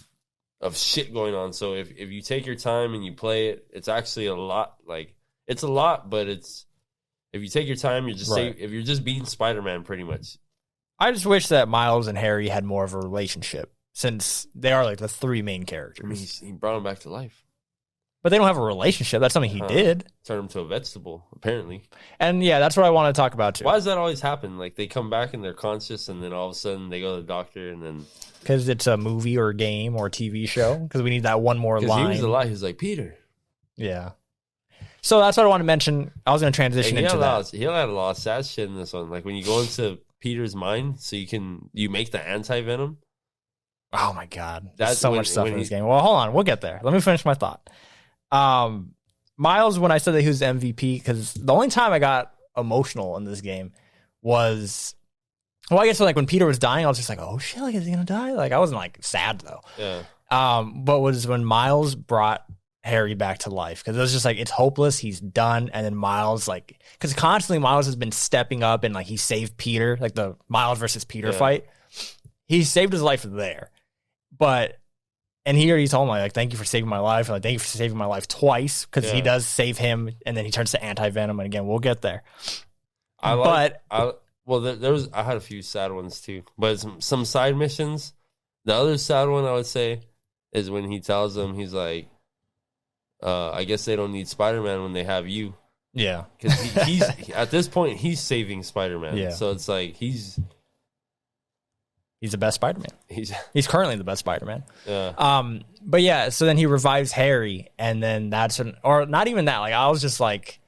shit going on. So if you take your time and you play it, it's actually a lot. Like, it's a lot, but if you take your time, you're just if you're just beating Spider-Man pretty much. I just wish that Miles and Harry had more of a relationship, since they are like the three main characters. I mean, he brought him back to life. But they don't have a relationship. That's something he did. Turn him to a vegetable, apparently. And yeah, that's what I want to talk about too. Why does that always happen? Like they come back and they're conscious, and then all of a sudden they go to the doctor, and then because it's a movie or a game or a TV show. Because we need that one more line. Because he was alive. He was like Peter. Yeah. So that's what I want to mention. I was going to transition into that. He had a lot of sad shit in this one. Like when you go into Peter's mind, so you make the anti-venom. Oh my God. There's so much stuff in this game. Well, hold on. We'll get there. Let me finish my thought. Miles, when I said that he was the MVP, because the only time I got emotional in this game was, well, I guess like when Peter was dying, I was just like, oh shit, like, is he going to die? Like I wasn't like sad though. Yeah. But was when Miles brought Harry back to life, because it was just like it's hopeless, he's done. And then Miles, like, because constantly Miles has been stepping up and like he saved Peter, like the Miles versus Peter fight, he saved his life there. But and he already told him like thank you for saving my life, and like thank you for saving my life twice, because he does save him and then he turns to anti-venom, and again we'll get there. I had a few sad ones too, but some side missions. The other sad one I would say is when he tells them, he's like, I guess they don't need Spider-Man when they have you. Yeah. Because he's at this point, he's saving Spider-Man. Yeah. So it's like he's the best Spider-Man. He's currently the best Spider-Man. Yeah. But yeah, so then he revives Harry, and then or not even that. Like, I was just like,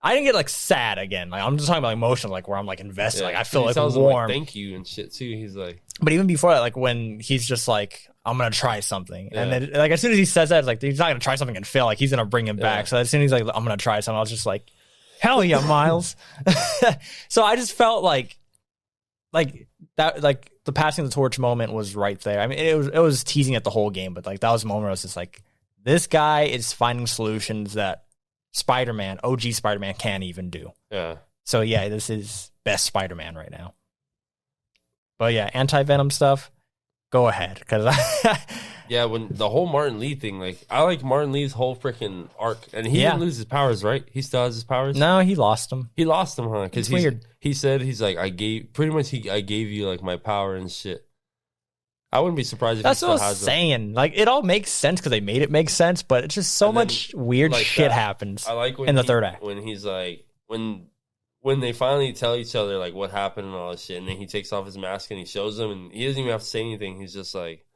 I didn't get like sad again. Like, I'm just talking about emotional, like where I'm like invested. Yeah. Like, I feel like warm. Him, like, thank you and shit too. He's like, but even before that, like when he's just like, I'm gonna try something, and then like as soon as he says that, it's like he's not gonna try something and fail. Like he's gonna bring him back. So as soon as he's like, I'm gonna try something, I was just like, hell yeah, Miles. So I just felt like that, like the passing the torch moment was right there. I mean, it was teasing it the whole game, but like that was a moment where I was just like, this guy is finding solutions that Spider-Man, OG Spider-Man, can't even do. Yeah. So yeah, this is best Spider-Man right now. But yeah, anti-venom stuff. Go ahead, because yeah, when the whole Martin Lee thing, like I like Martin Lee's whole freaking arc, and he didn't lose his powers, right? He still has his powers. No, he lost them. He lost them, huh? Because weird. He said he's like I gave you like my power and shit. I wouldn't be surprised if that's he what still I was has saying. Like it all makes sense because they made it make sense, but it's just so much weird like shit happens. I like in the third act when he's like when they finally tell each other like what happened and all this shit, and then he takes off his mask and he shows them, and he doesn't even have to say anything. He's just like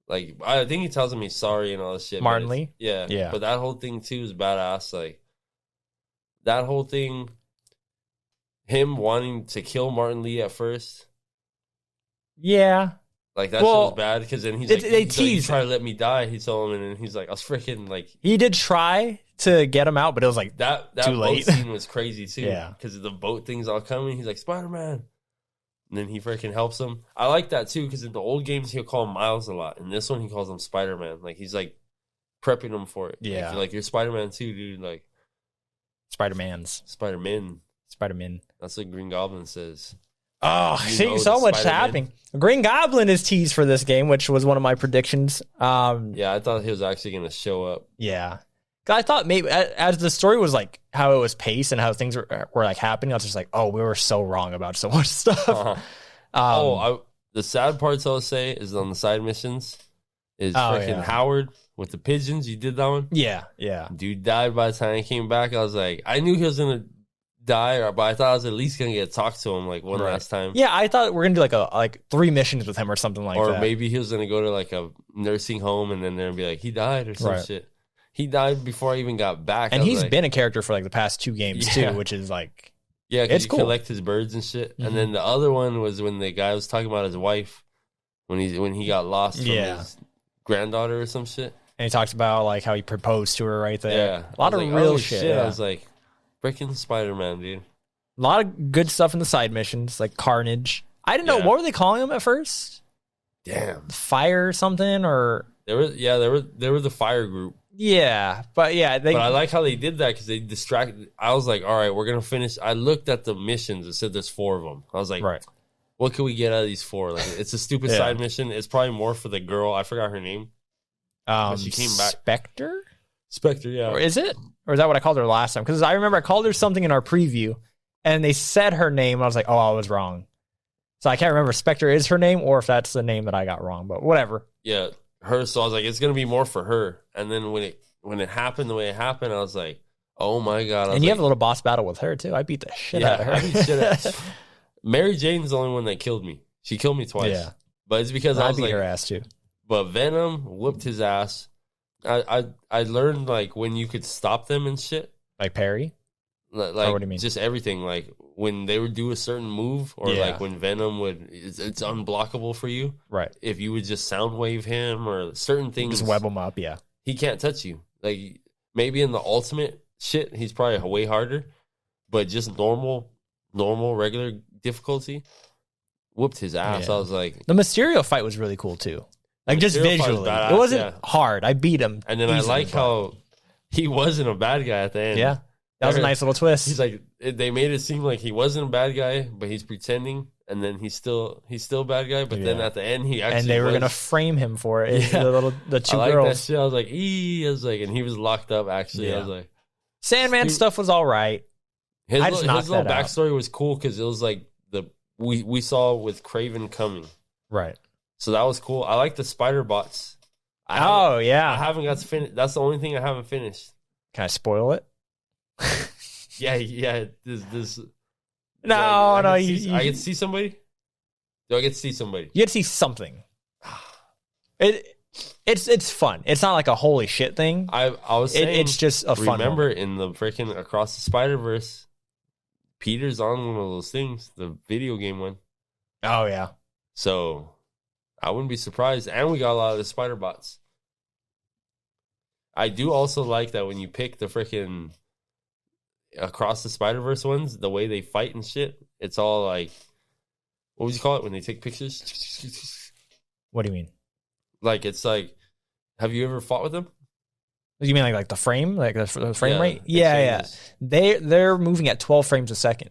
I think he tells him he's sorry and all this shit. Martin Lee? Yeah. But that whole thing too is badass. Like that whole thing, him wanting to kill Martin Lee at first. Yeah. Like that shit was bad because then he's like, you try to let me die. He told him, and then he's like, I was freaking like. He did try to get him out, but it was like that too late. Boat scene was crazy too. Yeah, because the boat things all coming. He's like Spider-Man, and then he freaking helps him. I like that too because in the old games he'll call him Miles a lot. In this one he calls him Spider-Man. Like he's like prepping him for it. Yeah, like you're Spider-Man too, dude. Like Spider-Man. That's what Green Goblin says. Oh, see, so much Spider-Man. Happening. Green Goblin is teased for this game, which was one of my predictions. Yeah, I thought he was actually going to show up. Yeah. I thought maybe as the story was like how it was paced and how things were like happening, I was just like, oh, we were so wrong about so much stuff. The sad parts I'll say is on the side missions is freaking Howard with the pigeons. You did that one? Yeah. Dude died by the time he came back. I was like, I knew he was going to die, but I thought I was at least gonna get to talk to him like one last time. Yeah, I thought we're gonna do like 3 missions with him or something like that. Or maybe he was gonna go to like a nursing home and then they're gonna be like, he died or some shit. He died before I even got back. And he's been a character for like the past 2 games too, which is like because you collect his birds and shit. Mm-hmm. And then the other one was when the guy was talking about his wife when he got lost from his granddaughter or some shit. And he talks about like how he proposed to her right there. Yeah. A lot of real shit. I was like, freaking Spider-Man, dude. A lot of good stuff in the side missions, like Carnage. I didn't know, what were they calling him at first? Damn. Fire or something, or... They were the fire group. Yeah, but yeah. But I like how they did that because they distracted. I was like, all right, we're going to finish. I looked at the missions. It said there's 4 of them. I was like, what can we get out of these 4? Like, it's a stupid side mission. It's probably more for the girl. I forgot her name. She came back. Spectre, yeah. Or is it? Or is that what I called her last time? Because I remember I called her something in our preview, and they said her name, and I was like, oh, I was wrong. So I can't remember if Spectre is her name or if that's the name that I got wrong, but whatever. Yeah. her. So I was like, it's gonna be more for her. And then when it happened the way it happened, I was like, oh my god! And you have a little boss battle with her too. I beat the shit out of her. I beat shit out. Mary Jane's the only one that killed me. She killed me twice. Yeah, but it's because I beat her ass too. But Venom whooped his ass. I learned like when you could stop them and shit. Like parry? Like what do you mean? Just everything. Like when they would do a certain move, or like when Venom it's unblockable for you. Right. If you would just sound wave him or certain things. Just web him up, yeah. He can't touch you. Like maybe in the ultimate shit, he's probably way harder. But just normal, regular difficulty, whooped his ass. I was like... The Mysterio fight was really cool too. Like just visually. It wasn't hard. I beat him. And then I like how he wasn't a bad guy at the end. Yeah. That was a nice little twist. He's like, they made it seem like he wasn't a bad guy, but he's pretending, and then he's still a bad guy. But then at the end, he actually and they were gonna frame him for it. Yeah. The two I girls. That shit. I was like, and he was locked up. Actually, I was like, Sandman stuff was all right. His little backstory was cool because it was like we saw with Kraven coming, right? So that was cool. I like the spider bots. I haven't got to finish. That's the only thing I haven't finished. Can I spoil it? yeah. This. No. I get to see somebody. Do I get to see somebody? You get to see something. It's fun. It's not like a holy shit thing. I was saying it's just a fun. Remember moment. In the freaking Across the Spider-Verse, Peter's on one of those things, the video game one. Oh yeah. So I wouldn't be surprised, and we got a lot of the spider bots. I do also like that when you pick the freaking Across the Spider-Verse ones, the way they fight and shit, it's all like, what would you call it when they take pictures? What do you mean? Like, it's like, have you ever fought with them? You mean like the frame, like the frame rate? Yeah. They're moving at 12 frames a second,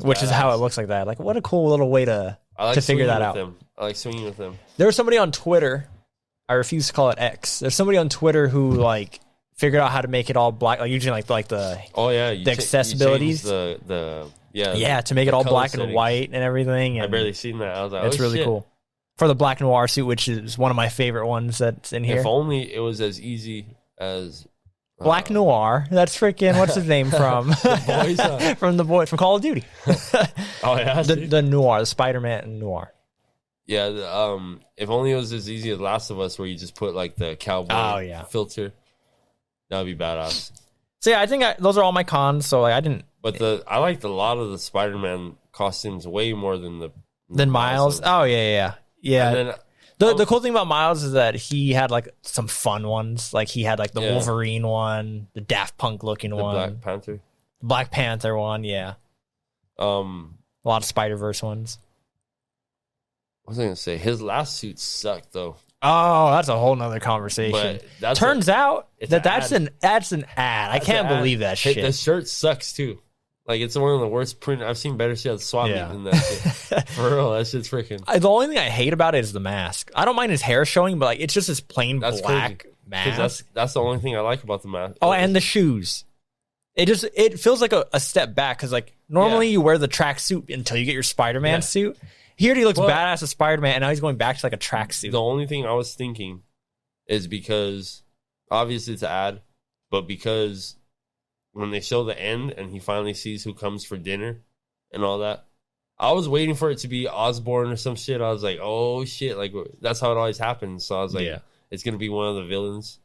which is how it looks like that. Like, what a cool little way to figure that out. I like swinging with them. There was somebody on Twitter. I refuse to call it X. There's somebody on Twitter who like figured out how to make it all black, like using like the the accessibilities, to make it all black and white and everything. And I barely seen that. I was like, it's really cool for the black noir suit, which is one of my favorite ones that's in here. If only it was as easy as Black Noir. That's freaking what's his name from? From Call of Duty. The Noir, the Spider-Man Noir. Yeah, if only it was as easy as Last of Us, where you just put like the cowboy filter. That would be badass. So yeah, I think those are all my cons. So like, I didn't. But I liked a lot of the Spider-Man costumes way more than Miles. Oh yeah. And then, the cool thing about Miles is that he had like some fun ones. Like he had like the Wolverine one, the Daft Punk looking one, Black Panther one. Yeah. A lot of Spider-Verse ones. What was I gonna say? His last suit sucked though. Oh, that's a whole nother conversation. Turns out that's an ad. I can't believe that shit. The shirt sucks too. Like it's one of the worst print. I've seen better shit at swap meet than that shit. For real, that shit's freaking. The only thing I hate about it is the mask. I don't mind his hair showing, but like it's just this plain black mask. That's the only thing I like about the mask. Oh, and the shoes. It feels like a step back because like normally you wear the tracksuit until you get your Spider-Man suit. Here he looks badass as Spider-Man, and now he's going back to like a tracksuit. The only thing I was thinking is because obviously it's an ad, but because when they show the end and he finally sees who comes for dinner and all that, I was waiting for it to be Osborn or some shit. I was like, oh shit, like that's how it always happens. So I was like, it's gonna be one of the villains.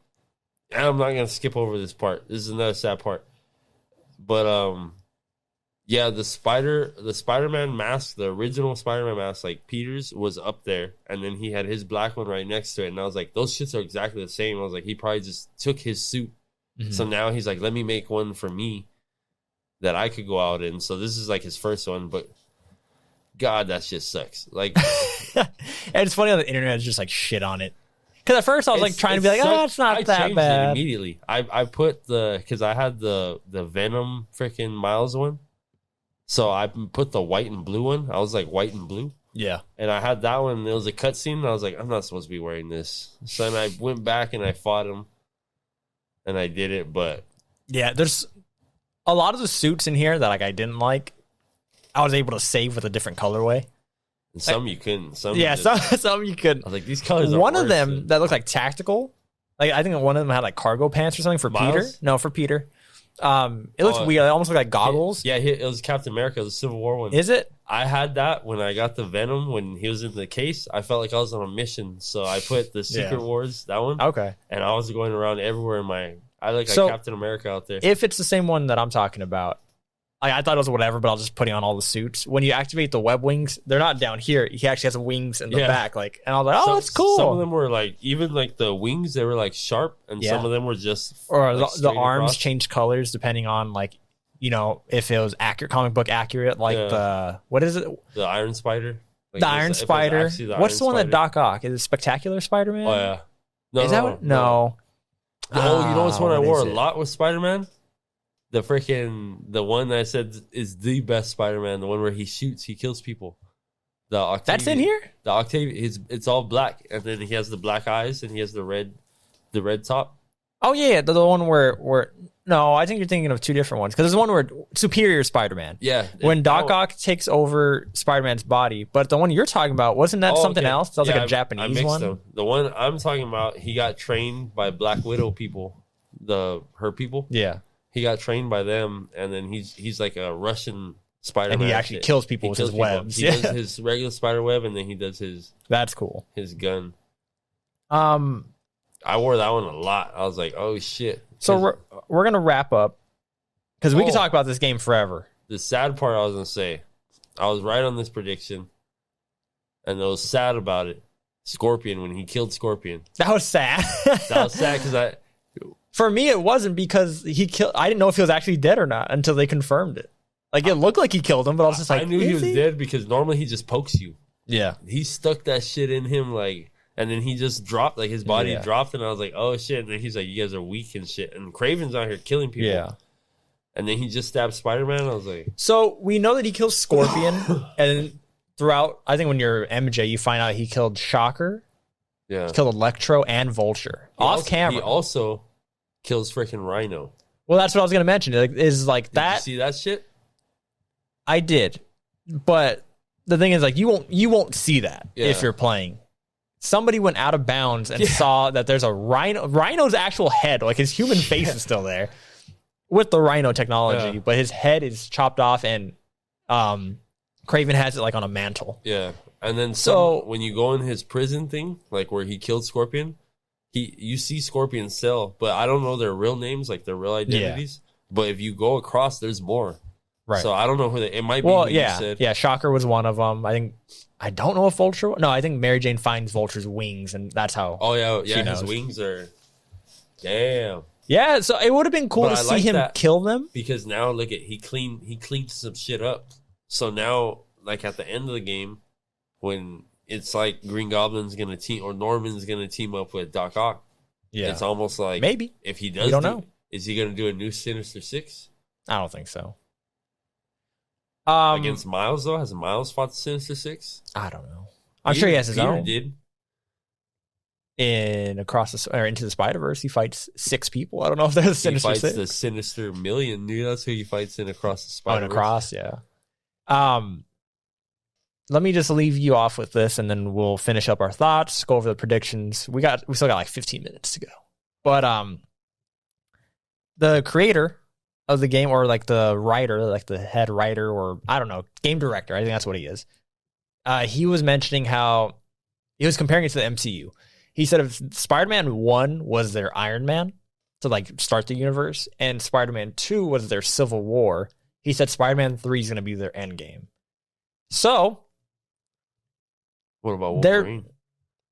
And I'm not gonna skip over this part. This is another sad part. But yeah, the Spider-Man mask, the original Spider-Man mask, like Peter's was up there, and then he had his black one right next to it, and I was like, those shits are exactly the same. I was like, he probably just took his suit. So now he's like, let me make one for me that I could go out in. So this is like his first one, but God, that shit sucks. Like, and it's funny how the internet is just like shit on it. Because at first I was like trying to be like, oh, it's not that bad. Immediately, I put because I had the Venom freaking Miles one. So I put the white and blue one. I was like white and blue. Yeah. And I had that one. And it was a cutscene. And I was like, I'm not supposed to be wearing this. So then I went back and I fought him. And I did it. But yeah, there's a lot of the suits in here that like I didn't like. I was able to save with a different colorway. And some you couldn't. Some some you could. I was like, these colors are one of worse, them dude. that looked like tactical. Like I think one of them had like cargo pants or something for Miles? Peter. No, for Peter. It looks weird. It almost looked like goggles. Yeah, it was Captain America, the Civil War one. Is it? I had that when I got the Venom when he was in the case. I felt like I was on a mission, so I put the Secret Wars, that one. Okay. And I was going around everywhere in my. I Captain America out there. If it's the same one that I'm talking about, I thought it was whatever, but I'll just put it on all the suits. When you activate the web wings, they're not down here. He actually has wings in the back, and I was like, "Oh, that's cool." Some of them were like, even like the wings, they were like sharp, and some of them were just or like, the arms across. changed colors depending on if it was accurate, comic book accurate, the what is it? The Iron Spider. Like the Iron Spider. What's the one that Doc Ock? Is it Spectacular Spider-Man? Oh yeah. No, is that what? No. Oh, you know what's one I wore a lot with Spider-Man? The one that I said is the best Spider-Man, the one where he kills people. The Octavian, that's in here? The Octavian, it's all black, and then he has the black eyes, and he has the red top. Oh, yeah, the one where no, I think you're thinking of two different ones, because there's one where Superior Spider-Man. Yeah. When Doc Ock takes over Spider-Man's body, but the one you're talking about, wasn't that something else? That was like a Japanese one? Them. The one I'm talking about, he got trained by Black Widow people, her people. Yeah. He got trained by them, and then he's like a Russian Spider-Man. And he actually kills people with his webs. He does his regular spider web, and then he does his... That's cool. His gun. I wore that one a lot. I was like, oh, shit. So we're going to wrap up, because we can talk about this game forever. The sad part I was going to say, I was right on this prediction, and I was sad about it. Scorpion, when he killed Scorpion. That was sad. That was sad, because For me, it wasn't, because I didn't know if he was actually dead or not until they confirmed it. Like, it looked like he killed him, but I was just like, I knew he was dead because normally he just pokes you. Yeah. He stuck that shit in him, and then he just dropped, his body dropped, and I was like, oh shit. And then he's like, you guys are weak and shit. And Kraven's out here killing people. Yeah. And then he just stabbed Spider-Man, and I was like... So, we know that he kills Scorpion, and throughout, I think when you're MJ, you find out he killed Shocker. Yeah. He killed Electro and Vulture. Off camera. He also kills freaking Rhino. Well, that's what I was going to mention. Did you see that shit? I did. But the thing is, you won't see that if you're playing. Somebody went out of bounds and saw that there's a Rhino's actual head, like his human face is still there with the Rhino technology, but his head is chopped off, and Kraven has it like on a mantle. Yeah. And then when you go in his prison thing, like where he killed Scorpion, you see Scorpion's cell, but I don't know their real names, like their real identities. Yeah. But if you go across, there's more. Right. So I don't know it might be who you said. Yeah, Shocker was one of them. I don't know if Vulture... No, I think Mary Jane finds Vulture's wings, and that's how... Oh, yeah, his wings are... Damn. Yeah, so it would have been cool to see him kill them. Because now, look at... He cleaned some shit up. So now, like, at the end of the game, when it's like Green Goblin's going to team... Or Norman's going to team up with Doc Ock, it's almost like... Maybe. If he does... We don't know. Is he going to do a new Sinister Six? I don't think so. Against Miles, though? Has Miles fought the Sinister Six? I don't know. I'm sure he has his own. Did. Into the Spider-Verse, he fights 6 people. I don't know if they're the Sinister Six. He fights the Sinister Million, dude. That's who he fights in Across the Spider-Verse. Across, yeah. Let me just leave you off with this, and then we'll finish up our thoughts, go over the predictions. We still got like 15 minutes to go. But the creator of the game, or like the writer, like the head writer, or I don't know, game director, I think that's what he is. He was mentioning how he was comparing it to the MCU. He said if Spider-Man 1 was their Iron Man to like start the universe, and Spider-Man 2 was their Civil War, he said Spider-Man 3 is going to be their end game. So, what about Wolverine?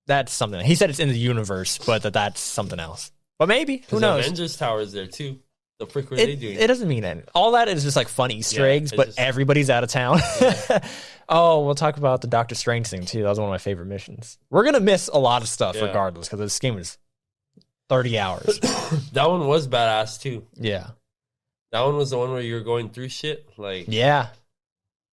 That's something. He said it's in the universe, but that's something else. But maybe, who knows? Avengers Tower is there too. The frick were they doing? It doesn't mean anything. All that is just like fun Easter eggs, but everybody's out of town. Yeah. Oh, we'll talk about the Doctor Strange thing too. That was one of my favorite missions. We're going to miss a lot of stuff regardless, because this game is 30 hours. That one was badass too. Yeah. That one was the one where you were going through shit. Yeah.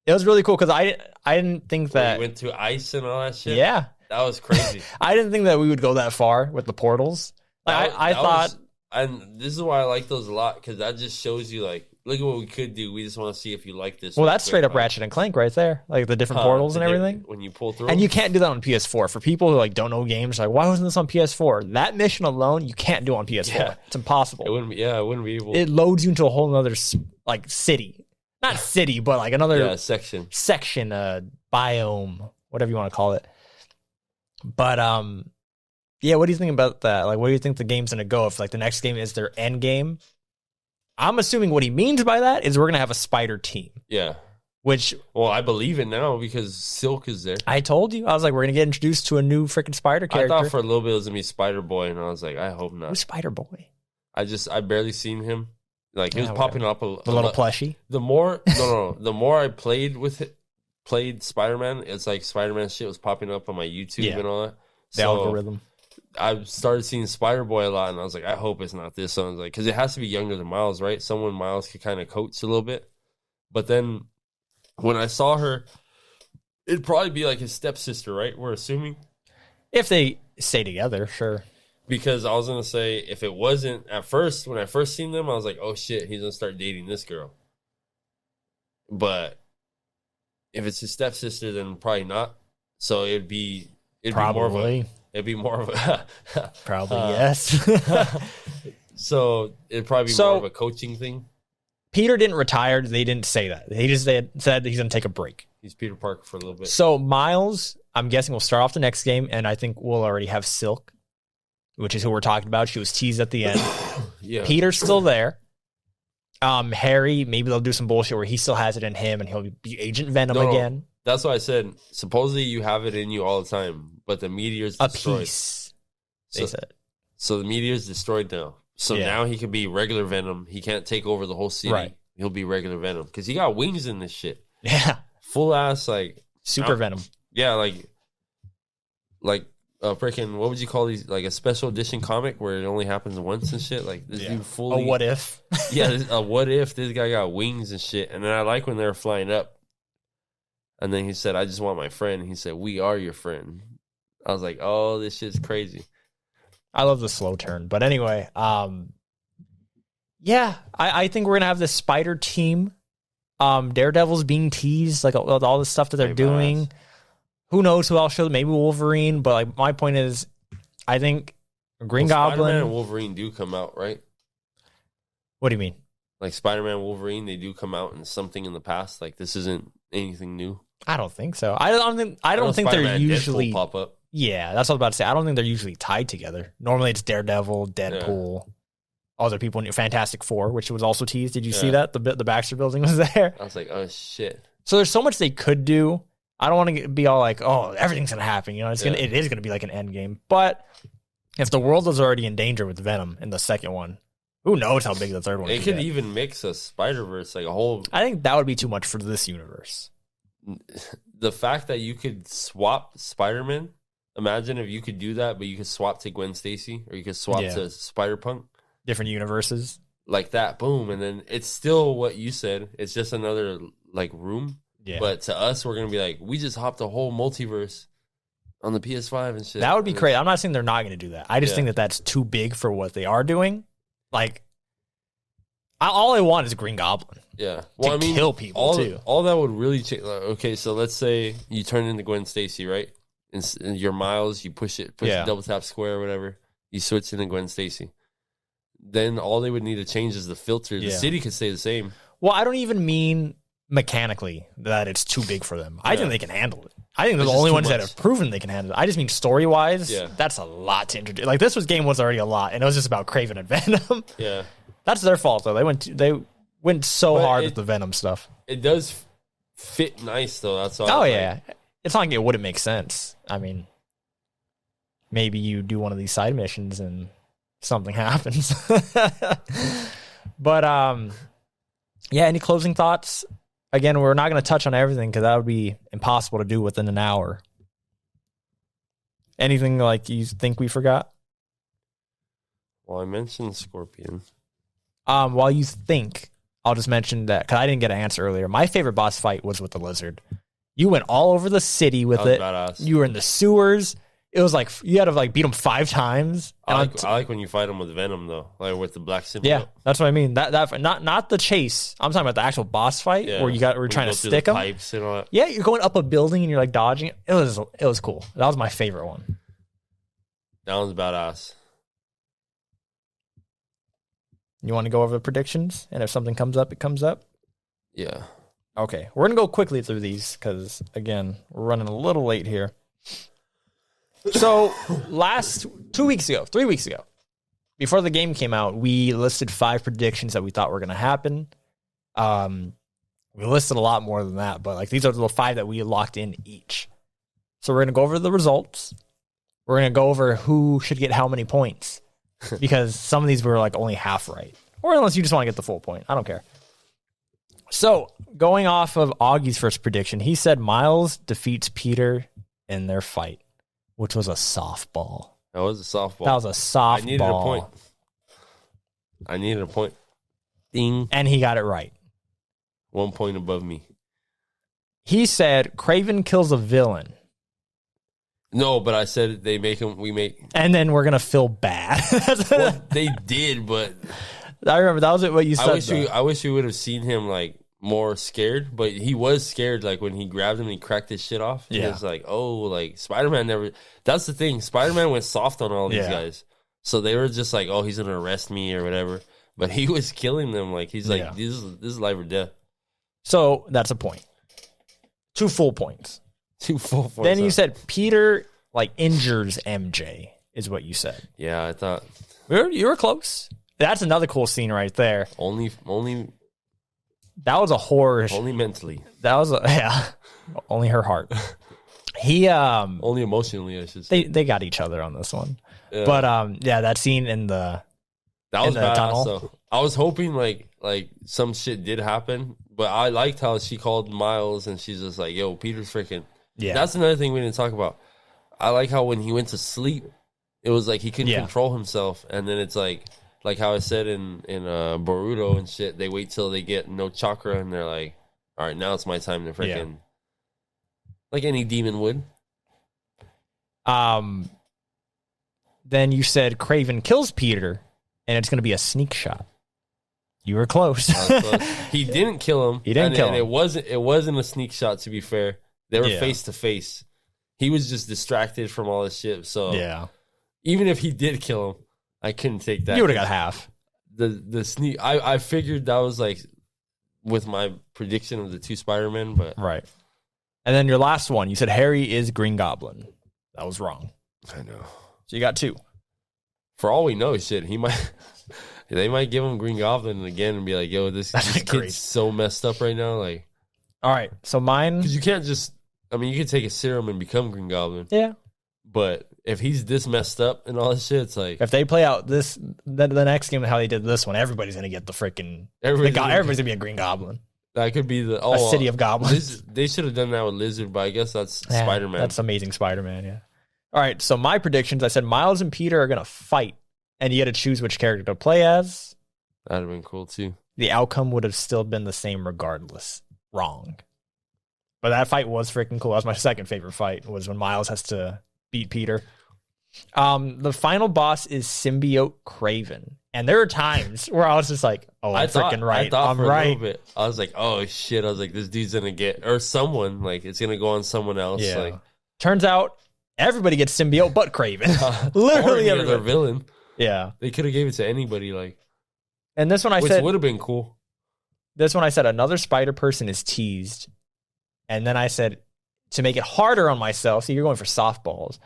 It was really cool, because I didn't think that... You went through ice and all that shit? Yeah. That was crazy. I didn't think that we would go that far with the portals. I thought... And this is why I like those a lot, because that just shows you, like look at what we could do. We just want to see if you like this. Well, that's straight up Ratchet and Clank right there. Like the different portals and everything. When you pull through. And you can't do that on PS4. For people who like don't know games, like, why wasn't this on PS4? That mission alone, you can't do on PS4. Yeah. It's impossible. It wouldn't be able. It loads you into a whole other like city. Not city, but like another section, biome, whatever you want to call it. But yeah, what do you think about that? Like, where do you think the game's gonna go? If like the next game is their end game, I'm assuming what he means by that is we're gonna have a spider team. Yeah. Which, well, I believe it now because Silk is there. I told you, I was like, we're gonna get introduced to a new freaking spider character. I thought for a little bit it was gonna be Spider Boy, and I was like, I hope not. Who's Spider Boy? I barely seen him. Like he was popping up the little plushie. The more the more I played Spider-Man, it's like Spider-Man shit was popping up on my YouTube and all that. The algorithm. I started seeing Spider Boy a lot, and I was like, I hope it's not this. So I was like, because it has to be younger than Miles, right? Someone Miles could kind of coach a little bit. But then when I saw her, it'd probably be like his stepsister, right? We're assuming. If they stay together, sure. Because I was going to say, if it wasn't, at first, when I first seen them, I was like, oh shit, he's going to start dating this girl. But if it's his stepsister, then probably not. So it'd be more of a... It'd be more of a... Probably, yes. So it'd probably be more of a coaching thing. Peter didn't retire. They didn't say that. They just said he's going to take a break. He's Peter Parker for a little bit. So Miles, I'm guessing, will start off the next game, and I think we'll already have Silk, which is who we're talking about. She was teased at the end. Yeah. Peter's still there. Harry, maybe they'll do some bullshit where he still has it in him, and he'll be Agent Venom again. That's why I said, supposedly you have it in you all the time, but the meteor's destroyed. A piece, they said. So the meteor's destroyed now. So now he can be regular Venom. He can't take over the whole city. Right. He'll be regular Venom. Because he got wings in this shit. Yeah. Full ass, like... Super Venom. Yeah, like freaking, what would you call these? Like a special edition comic where it only happens once and shit? Like this dude fully... A what if? Yeah, a what if this guy got wings and shit. And then I like when they were flying up. And then he said, I just want my friend. He said, we are your friend. I was like, oh, this shit's crazy. I love the slow turn. But anyway, yeah, I think we're going to have this spider team. Daredevil's being teased, like all the stuff that they're doing. Badass. Who knows who else show? Maybe Wolverine. But like my point is, I think Green Goblin Spider-Man and Wolverine do come out, right? What do you mean? Like Spider-Man, Wolverine, they do come out in something in the past. Like this isn't anything new. I don't think so. I don't think they're usually pop up. Yeah, that's what I was about to say. I don't think they're usually tied together. Normally it's Daredevil, Deadpool, other people in Fantastic Four, which was also teased. Did you see that? The Baxter building was there. I was like, oh shit. So there's so much they could do. I don't want to be all like, oh, everything's gonna happen. You know, it is gonna be like an end game. But if the world was already in danger with Venom in the second one, who knows how big the third one? They could even mix a Spider-Verse, like a whole. I think that would be too much for this universe. The fact that you could swap Spider-Man. Imagine if you could do that, but you could swap to Gwen Stacy, or you could swap to Spider-Punk. Different universes. Like that, boom. And then it's still what you said. It's just another, like, room. Yeah. But to us, we're going to be like, we just hopped a whole multiverse on the PS5 and shit. That would be crazy. I'm not saying they're not going to do that. I just think that that's too big for what they are doing. Like, all I want is Green Goblin. Yeah. Well, to kill people, too. All that would really change. Like, okay, so let's say you turn into Gwen Stacy, right? In your Miles, you push double tap square or whatever. You switch into Gwen Stacy. Then all they would need to change is the filter. The city could stay the same. Well, I don't even mean mechanically that it's too big for them. I think they can handle it. I think they're the only ones that have proven they can handle it. I just mean story-wise, that's a lot to introduce. Like, this game was already a lot, and it was just about Kraven and Venom. Yeah. That's their fault, though. They went so hard with the Venom stuff. It does fit nice, though. That's all. Oh, yeah. It's not like it wouldn't make sense. I mean, maybe you do one of these side missions and something happens. But, yeah, any closing thoughts? Again, we're not going to touch on everything because that would be impossible to do within an hour. Anything like you think we forgot? Well, I mentioned Scorpion. While you think, I'll just mention that because I didn't get an answer earlier. My favorite boss fight was with the lizard. You went all over the city with it. Badass. You were in the sewers. it was like you had to like beat him 5 times. I like when you fight him with Venom though, like with the black symbiote. Yeah, that's what I mean. That not the chase. I'm talking about the actual boss fight where we're trying to stick him. Pipes and all that. Yeah, you're going up a building and you're like dodging. It was cool. That was my favorite one. That one's badass. You want to go over the predictions, and if something comes up, it comes up. Yeah. Okay, we're gonna go quickly through these because again, we're running a little late here. So 3 weeks ago, before the game came out, we listed 5 predictions that we thought were going to happen. We listed a lot more than that, but like these are the 5 that we locked in each. So we're going to go over the results. We're going to go over who should get how many points because some of these were like only half right, or unless you just want to get the full point. I don't care. So going off of Augie's first prediction, he said Miles defeats Peter in their fight, which was a softball. That was a softball. That was a softball. I needed a point. Ding. And he got it right. 1 point above me. He said Kraven kills a villain. No, but I said we make... And then we're going to feel bad. Well, they did, but... I remember that was what you said. I wish we would have seen him like more scared, but he was scared like when he grabbed him and he cracked his shit off. Yeah. It was like, oh, like Spider-Man never... That's the thing. Spider-Man went soft on all these guys. So they were just like, oh, he's going to arrest me or whatever. But he was killing them. Like, he's like, this is life or death. So that's a point. 2 full points. 2 full points. Then you said Peter like injures MJ is what you said. Yeah, I thought... You were close. That's another cool scene right there. Only... That was a horror. Only mentally. That was only her heart. He only emotionally, I should say. They got each other on this one. Yeah. But that scene in the tunnel. So I was hoping like some shit did happen, but I liked how she called Miles and she's just like, "Yo, Peter's freaking." Yeah. That's another thing we didn't talk about. I like how when he went to sleep, it was like he couldn't control himself, and then it's like how I said in Boruto and shit, they wait till they get no chakra and they're like, all right, now it's my time to freaking like any demon would. Then you said Kraven kills Peter and it's going to be a sneak shot. You were close. He didn't kill him. He didn't kill him. It wasn't a sneak shot, to be fair. They were face to face. He was just distracted from all this shit. So even if he did kill him, I couldn't take that. You would have got half. The sneak. I figured that was like with my prediction of the 2 Spider-Men, but right. And then your last one, you said Harry is Green Goblin. That was wrong. I know. So you got 2. For all we know, shit, he might. They might give him Green Goblin again and be like, "Yo, this kid's so messed up right now." Like, all right. So mine, because you can't just. I mean, you can take a serum and become Green Goblin. Yeah. But if he's this messed up and all this shit, it's like... If they play out the next game how they did this one, everybody's going to get the freaking... Everybody's going to be a Green Goblin. That could be the... a city of goblins. They should have done that with Lizard, but I guess that's Spider-Man. That's Amazing Spider-Man, yeah. All right, so my predictions, I said Miles and Peter are going to fight, and you got to choose which character to play as. That would have been cool, too. The outcome would have still been the same regardless. Wrong. But that fight was freaking cool. That was my second favorite fight, was when Miles has to... beat Peter. The final boss is Symbiote Kraven. And there are times where I was just like, oh, I'm freaking right. I'm right. I was like, oh shit. I was like, this dude's gonna get, or someone, like it's gonna go on someone else. Yeah. Like, turns out everybody gets Symbiote but Kraven. Literally everybody. Their villain. Yeah. They could have gave it to anybody. Like, and this one I said would have been cool. This one I said another Spider person is teased. And then I said, to make it harder on myself, so you're going for softballs,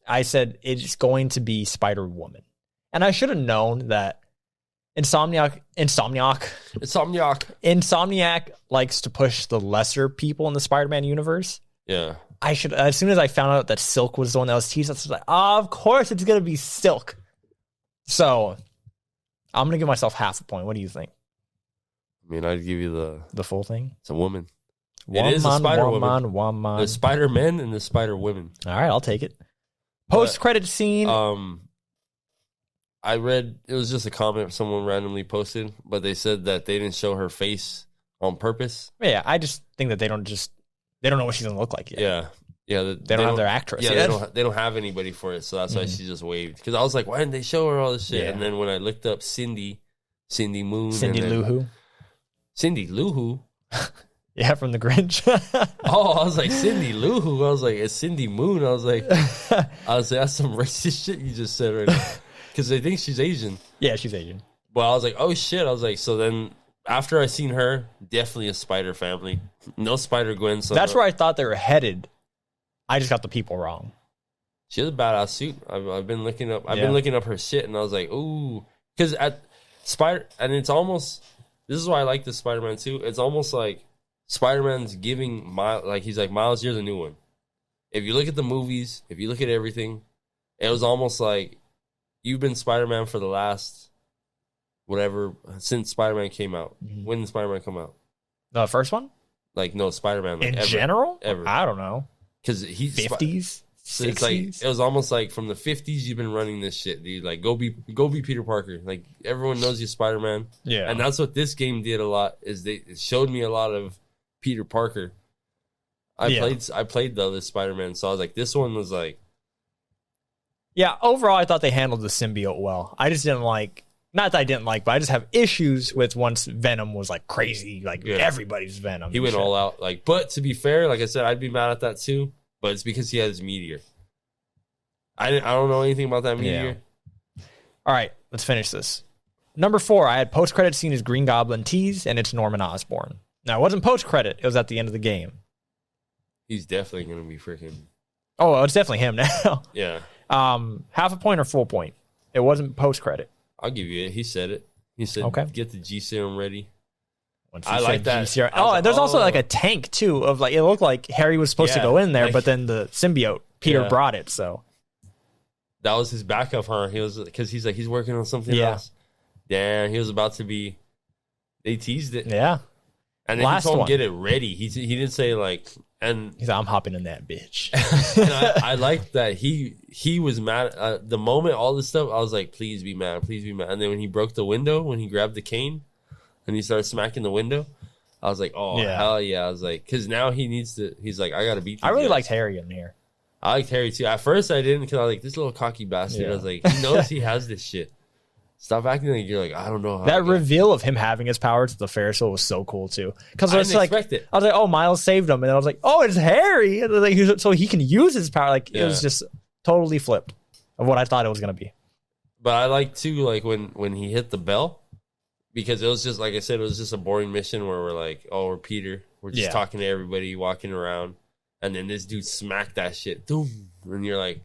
I said it's going to be Spider-Woman. And I should have known that Insomniac likes to push the lesser people in the Spider-Man universe. Yeah. I should, as soon as I found out that Silk was the one that was teased, I was like, oh, of course it's going to be Silk. So I'm going to give myself half a point. What do you think? I mean, I'd give you the full thing. It's a woman. It is a Spider-Woman. Woman. The Spider-Men and the Spider-Women. All right, I'll take it. Post-credit scene. I read, it was just a comment someone randomly posted, but they said that they didn't show her face on purpose. Yeah, I just think that they don't know what she's going to look like yet. Yeah. Yeah, they don't have their actress. Yeah, they don't have anybody for it, so that's why she just waved. Because I was like, why didn't they show her all this shit? Yeah. And then when I looked up Cindy Moon, Cindy Lou Who, yeah, from the Grinch. Oh, I was like Cindy Lou Who. I was like, it's Cindy Moon. I was like, that's some racist shit you just said right now. Because they think she's Asian. Yeah, she's Asian. Well, I was like, oh shit. I was like, so then after I seen her, definitely a Spider family. No Spider-Gwen. So that's where I thought they were headed. I just got the people wrong. She has a badass suit. I've been looking up. I've been looking up her shit, and I was like, ooh, because at Spider, and it's almost. This is why I like this Spider-Man too. It's almost like Spider-Man's giving he's like, Miles, you're the new one. If you look at the movies, if you look at everything, it was almost like you've been Spider-Man for the last whatever since Spider-Man came out. Mm-hmm. When did Spider-Man come out? The first one? Like no Spider-Man. Like, in general? Ever. I don't know. Because he's 50s, so it's like it was almost like from the 50s you've been running this shit, dude. Like go be Peter Parker. Like everyone knows you Spider-Man. Yeah, and that's what this game did a lot. Is it showed me a lot of Peter Parker. I played the other Spider-Man, so I was like, this one was like, yeah. Overall, I thought they handled the symbiote well. I just didn't like. Not that I didn't like, but I just have issues with once Venom was like crazy, like everybody's Venom. He went all out. Like, but to be fair, like I said, I'd be mad at that too. But it's because he has Meteor. I don't know anything about that Meteor. Yeah. All right, let's finish this. Number 4, I had post-credit scene as Green Goblin tease, and it's Norman Osborn. Now, it wasn't post-credit. It was at the end of the game. He's definitely going to be freaking... Oh, it's definitely him now. Yeah. Half a point or full point? It wasn't post-credit. I'll give you it. He said it. He said, okay, get the G Serum ready. I like that. Oh, and there's also like a tank too of like, it looked like Harry was supposed to go in there, like, but then the symbiote, Peter brought it. So that was his backup, huh? He was, because he's like, he's working on something else. Yeah, he was about to be, they teased it. Yeah. And then he told him get it ready. He didn't say like, and he's like, I'm hopping in that bitch. And I like that he was mad. The moment all this stuff, I was like, please be mad, please be mad. And then when he broke the window, when he grabbed the cane and he started smacking the window, I was like, oh, hell yeah. I was like, because now he needs to, he's like, I got to beat these I really guys. liked Harry in here. I liked Harry too. At first I didn't, because I was like, this little cocky bastard. I was like, he knows he has this shit. Stop acting like you're like, I don't know how. That reveal of him having his power to the Ferris wheel was so cool too. Because I was like, I was like, oh, Miles saved him, and then I was like, oh, it's Harry, and like, so he can use his power. Like it was just totally flipped of what I thought it was gonna be. But I like too, like when he hit the bell, because it was just like I said, it was just a boring mission where we're like, oh, we're Peter, we're just talking to everybody, walking around, and then this dude smacked that shit, boom, and you're like,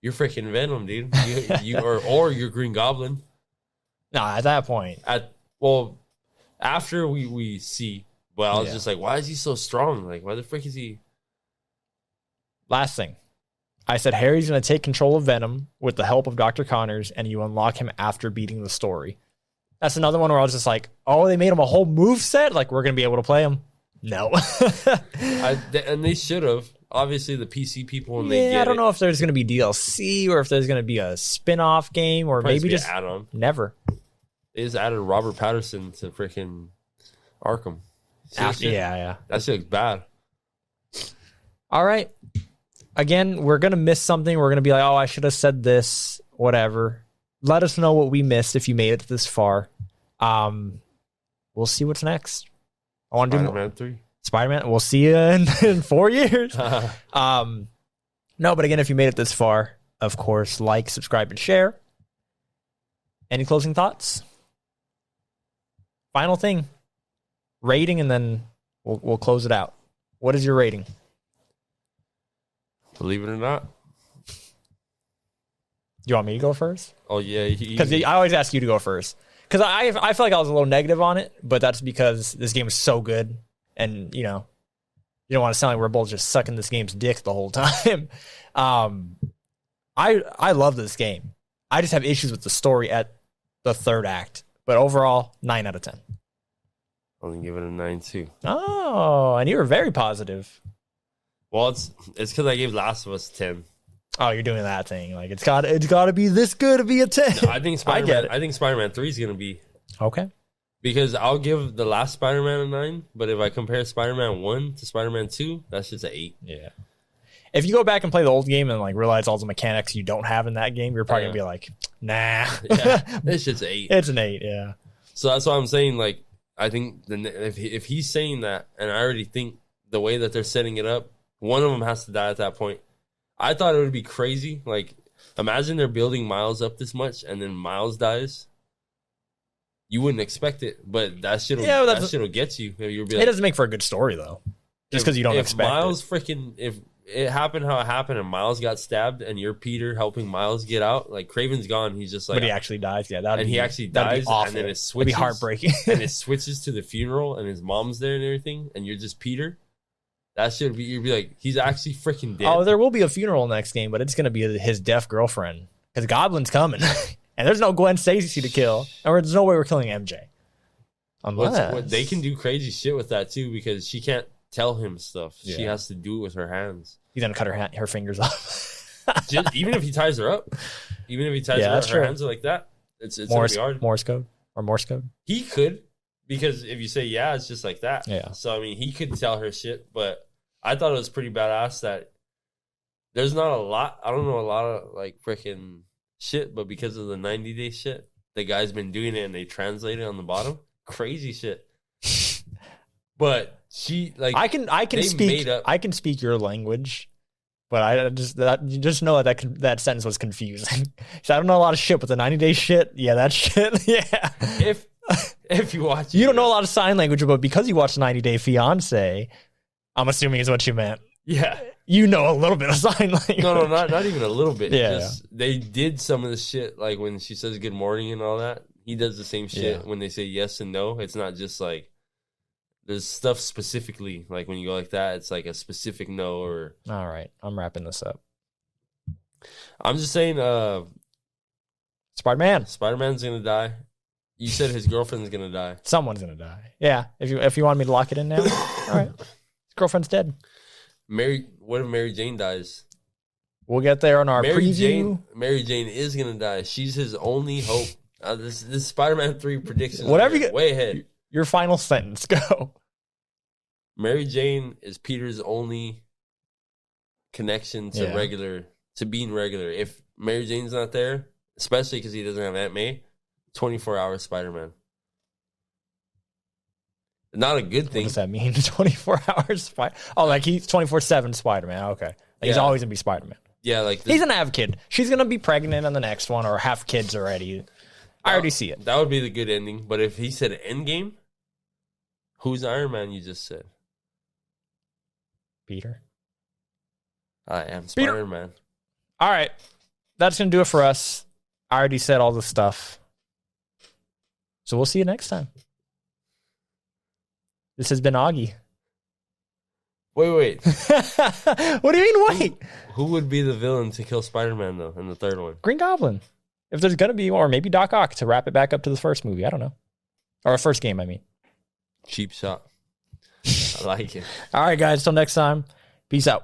you're freaking Venom, dude. Or you're Green Goblin. No, at that point. After we see, I was just like, why is he so strong? Like, why the frick is he? Last thing. I said Harry's going to take control of Venom with the help of Dr. Connors, and you unlock him after beating the story. That's another one where I was just like, oh, they made him a whole move set? Like, we're going to be able to play him? No. And they should have. Obviously, the PC people, when they get I don't know if there's going to be DLC or if there's going to be a spin-off game or maybe just add-on. Never. They just added Robert Pattinson to freaking Arkham. Yeah. That shit looks bad. All right. Again, we're going to miss something. We're going to be like, oh, I should have said this, whatever. Let us know what we missed if you made it this far. We'll see what's next. I want to do Spider-Man 3. Spider-Man, we'll see you in 4 years. No, but again, if you made it this far, of course, like, subscribe, and share. Any closing thoughts? Final thing. Rating, and then we'll close it out. What is your rating? Believe it or not. Do you want me to go first? Oh, yeah. Because I always ask you to go first. Because I feel like I was a little negative on it, but that's because this game is so good. And, you know, you don't want to sound like we're both just sucking this game's dick the whole time. I love this game. I just have issues with the story at the third act. But overall, 9 out of 10. I'm going to give it a 9, too. Oh, and you were very positive. Well, it's because I gave Last of Us 10. Oh, you're doing that thing. Like, it's got to be this good to be a 10. No, I think Spider-Man 3 is going to be. Okay. Because I'll give the last Spider-Man a 9, but if I compare Spider-Man 1 to Spider-Man 2, that's just an 8. Yeah. if you go back and play the old game and like realize all the mechanics you don't have in that game, you're probably gonna be like, nah. This shit's 8. It's an 8, yeah. So that's why I'm saying, like, I think if he's saying that, and I already think the way that they're setting it up, one of them has to die at that point. I thought it would be crazy. Like, imagine they're building Miles up this much, and then Miles dies. You wouldn't expect it, but that shit'll get you. You'll be like, it doesn't make for a good story though, just because you don't expect Miles it. If it happened how it happened, and Miles got stabbed, and you're Peter helping Miles get out, like Craven's gone, he's just like, but he actually dies. Yeah, he actually dies, and then it switches. It'd be heartbreaking, and it switches to the funeral, and his mom's there and everything, and you're just Peter. That should be, you'd be like, he's actually freaking dead. Oh, there will be a funeral next game, but it's gonna be his deaf girlfriend because Goblin's coming, and there's no Gwen Stacy to kill, or there's no way we're killing MJ. Unless they can do crazy shit with that too, because she can't tell him stuff. Yeah. She has to do it with her hands. He's gonna cut her fingers off. Even if he ties her up, her hands are like that. It's gonna be hard. Morse code. He could, because if you say it's just like that. Yeah. So I mean, he could tell her shit, but I thought it was pretty badass that there's not a lot. I don't know a lot of like freaking shit, but because of the 90-day shit, the guy's been doing it and they translate it on the bottom. Crazy shit. But she like I can speak your language, but you just know that sentence was confusing. So I don't know a lot of shit, but the 90-day shit, that shit, yeah. If you watch, you don't know a lot of sign language, but because you watched 90 Day Fiance, I'm assuming is what you meant. Yeah, you know a little bit of sign language. No, not even a little bit. Yeah, they did some of the shit like when she says good morning and all that. He does the same shit when they say yes and no. It's not just like there's stuff specifically like when you go like that. It's like a specific no or. All right, I'm wrapping this up. I'm just saying, Spider-Man's gonna die. You said his girlfriend's gonna die. Someone's gonna die. Yeah, if you want me to lock it in now, all right. His girlfriend's dead. What if Mary Jane dies? We'll get there on our preview. Mary Jane is gonna die. She's his only hope. This Spider-Man 3 predictions. Whatever you get, way ahead. Your final sentence. Go. Mary Jane is Peter's only connection to being regular. If Mary Jane's not there, especially because he doesn't have Aunt May, 24-hour Spider-Man. Not a good thing. What does that mean? 24 hours Spider. Oh, like he's 24/7 Spider-Man. Okay, like he's always gonna be Spider-Man. Yeah, like he's gonna have a kid. She's gonna be pregnant on the next one, or have kids already. I already see it. That would be the good ending. But if he said Endgame, who's Iron Man? You just said Peter. I am Spider-Man. All right, that's gonna do it for us. I already said all the stuff, so we'll see you next time. This has been Augie. Wait. What do you mean, wait? Who would be the villain to kill Spider-Man, though, in the third one? Green Goblin. If there's going to be, or maybe Doc Ock to wrap it back up to the first movie. I don't know. Or first game, I mean. Cheap shot. I like it. All right, guys. Till next time. Peace out.